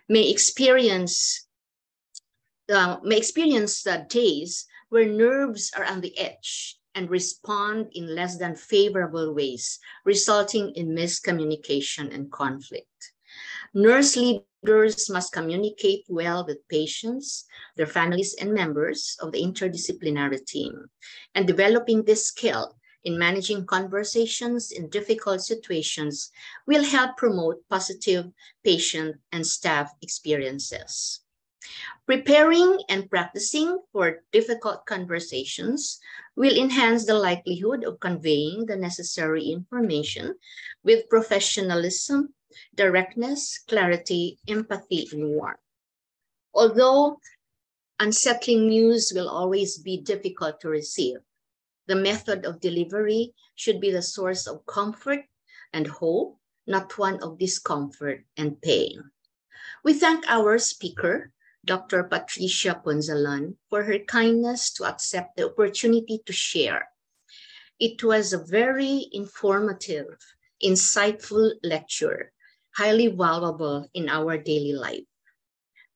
may experience days where nerves are on the edge and respond in less than favorable ways, resulting in miscommunication and conflict. Nurse leaders must communicate well with patients, their families, and members of the interdisciplinary team. And developing this skill in managing conversations in difficult situations will help promote positive patient and staff experiences. Preparing and practicing for difficult conversations will enhance the likelihood of conveying the necessary information with professionalism, directness, clarity, empathy, and warmth. Although unsettling news will always be difficult to receive, the method of delivery should be the source of comfort and hope, not one of discomfort and pain. We thank our speaker, Dr. Patricia Punzalan, for her kindness to accept the opportunity to share. It was a very informative, insightful lecture, highly valuable in our daily life.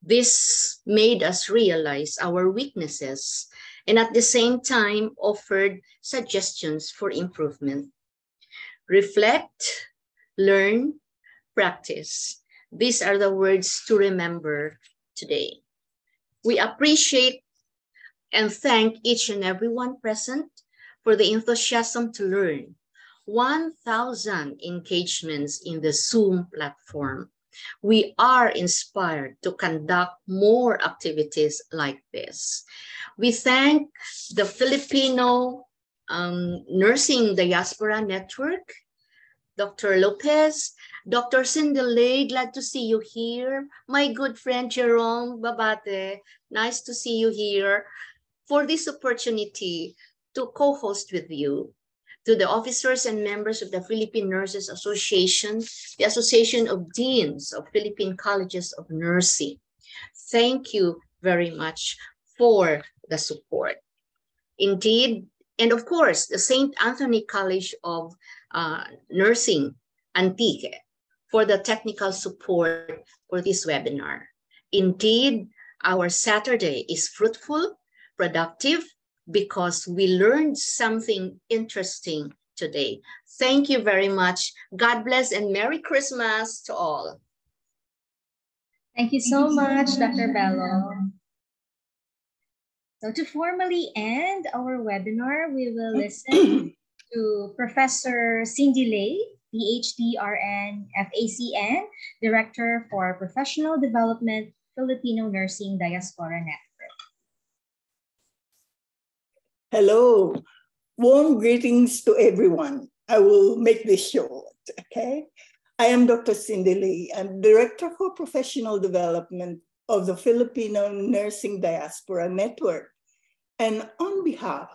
This made us realize our weaknesses and at the same time offered suggestions for improvement. Reflect, learn, practice. These are the words to remember today. We appreciate and thank each and everyone present for the enthusiasm to learn. 1,000 engagements in the Zoom platform. We are inspired to conduct more activities like this. We thank the Filipino Nursing Diaspora Network, Dr. Lopez, Dr. Cindy, glad to see you here. My good friend Jerome Babate, nice to see you here for this opportunity to co-host with you. To the officers and members of the Philippine Nurses Association, the Association of Deans of Philippine Colleges of Nursing. Thank you very much for the support. Indeed, and of course, the St. Anthony College of Nursing, Antique, for the technical support for this webinar. Indeed, our Saturday is fruitful, productive, because we learned something interesting today. Thank you very much. God bless and Merry Christmas to all. Thank you so much, Dr. Bello. So to formally end our webinar, we will listen to Professor Cindy Lay, PhD RN, FACN, Director for Professional Development, Filipino Nursing Diaspora Network. Hello, warm greetings to everyone. I will make this short, okay? I am Dr. Cindy Lee. I'm Director for Professional Development of the Filipino Nursing Diaspora Network. And on behalf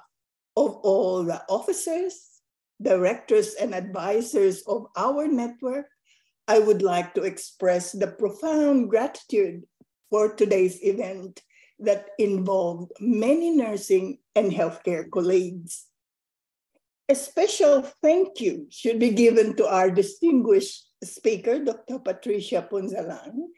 of all the officers, directors, and advisors of our network, I would like to express the profound gratitude for today's event that involved many nursing and healthcare colleagues. A special thank you should be given to our distinguished speaker, Dr. Patricia Punzalan,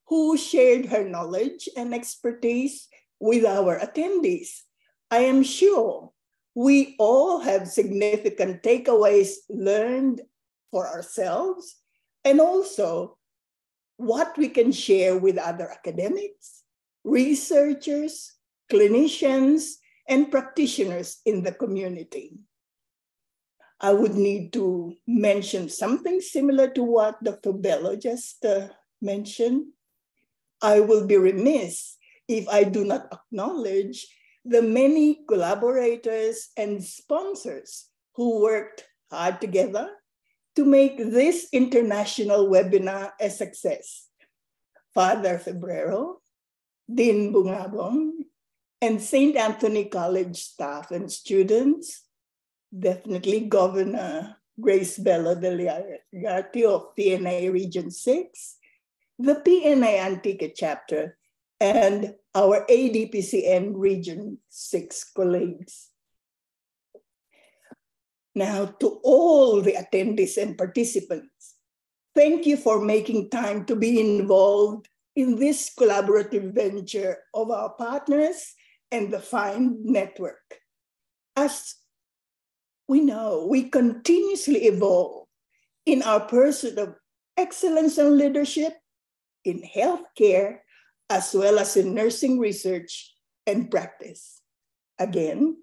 who shared her knowledge and expertise with our attendees. I am sure we all have significant takeaways learned for ourselves and also what we can share with other academics, researchers, clinicians, and practitioners in the community. I would need to mention something similar to what Dr. Bello just mentioned. I will be remiss if I do not acknowledge the many collaborators and sponsors who worked hard together to make this international webinar a success. Father Febrero, Dean Bungabong, and St. Anthony College staff and students, definitely Governor Grace Bello de Liarte of PNA Region 6, the PNA Antique chapter, and our ADPCN Region 6 colleagues. Now, to all the attendees and participants, thank you for making time to be involved in this collaborative venture of our partners and the FiND network. As we know, we continuously evolve in our pursuit of excellence and leadership in healthcare, as well as in nursing research and practice. Again,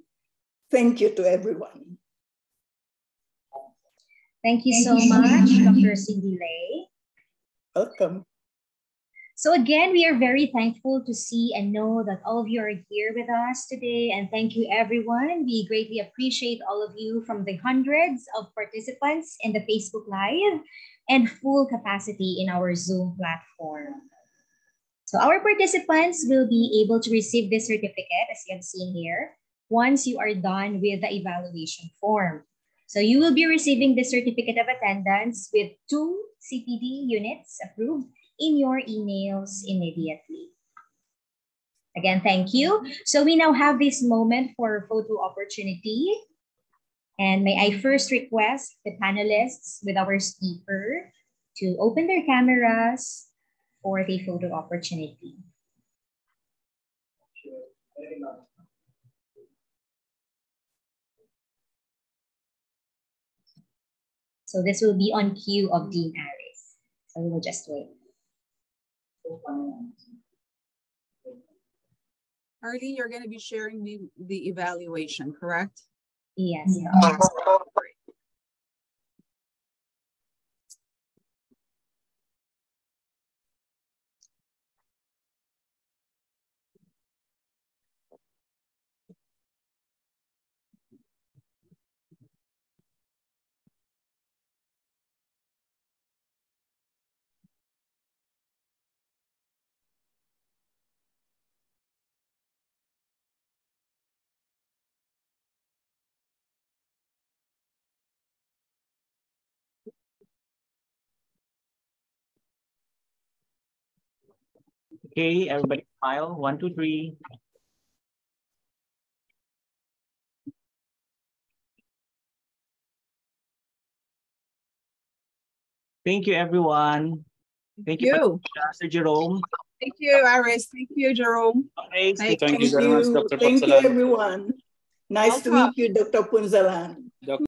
thank you to everyone. Thank you so much, Dr. Cindy Lay. Welcome. So again, we are very thankful to see and know that all of you are here with us today. And thank you, everyone. We greatly appreciate all of you, from the hundreds of participants in the Facebook Live and full capacity in our Zoom platform. So our participants will be able to receive this certificate, as you have seen here, once you are done with the evaluation form. So you will be receiving the certificate of attendance with 2 CPD units approved in your emails immediately. Again, thank you. So we now have this moment for photo opportunity. And may I first request the panelists with our speaker to open their cameras for the photo opportunity. So this will be on cue of Dean Aris. So we will just wait. Arlie, you're going to be sharing the evaluation, correct? Yes. Okay, everybody smile. 1, 2, 3. Thank you, everyone. Thank you, Sir Jerome. Thank you, Aris. Thank you, Jerome. Okay, Thank you very much, Dr. Thank you, everyone. Nice to meet you, Dr. Punzalan.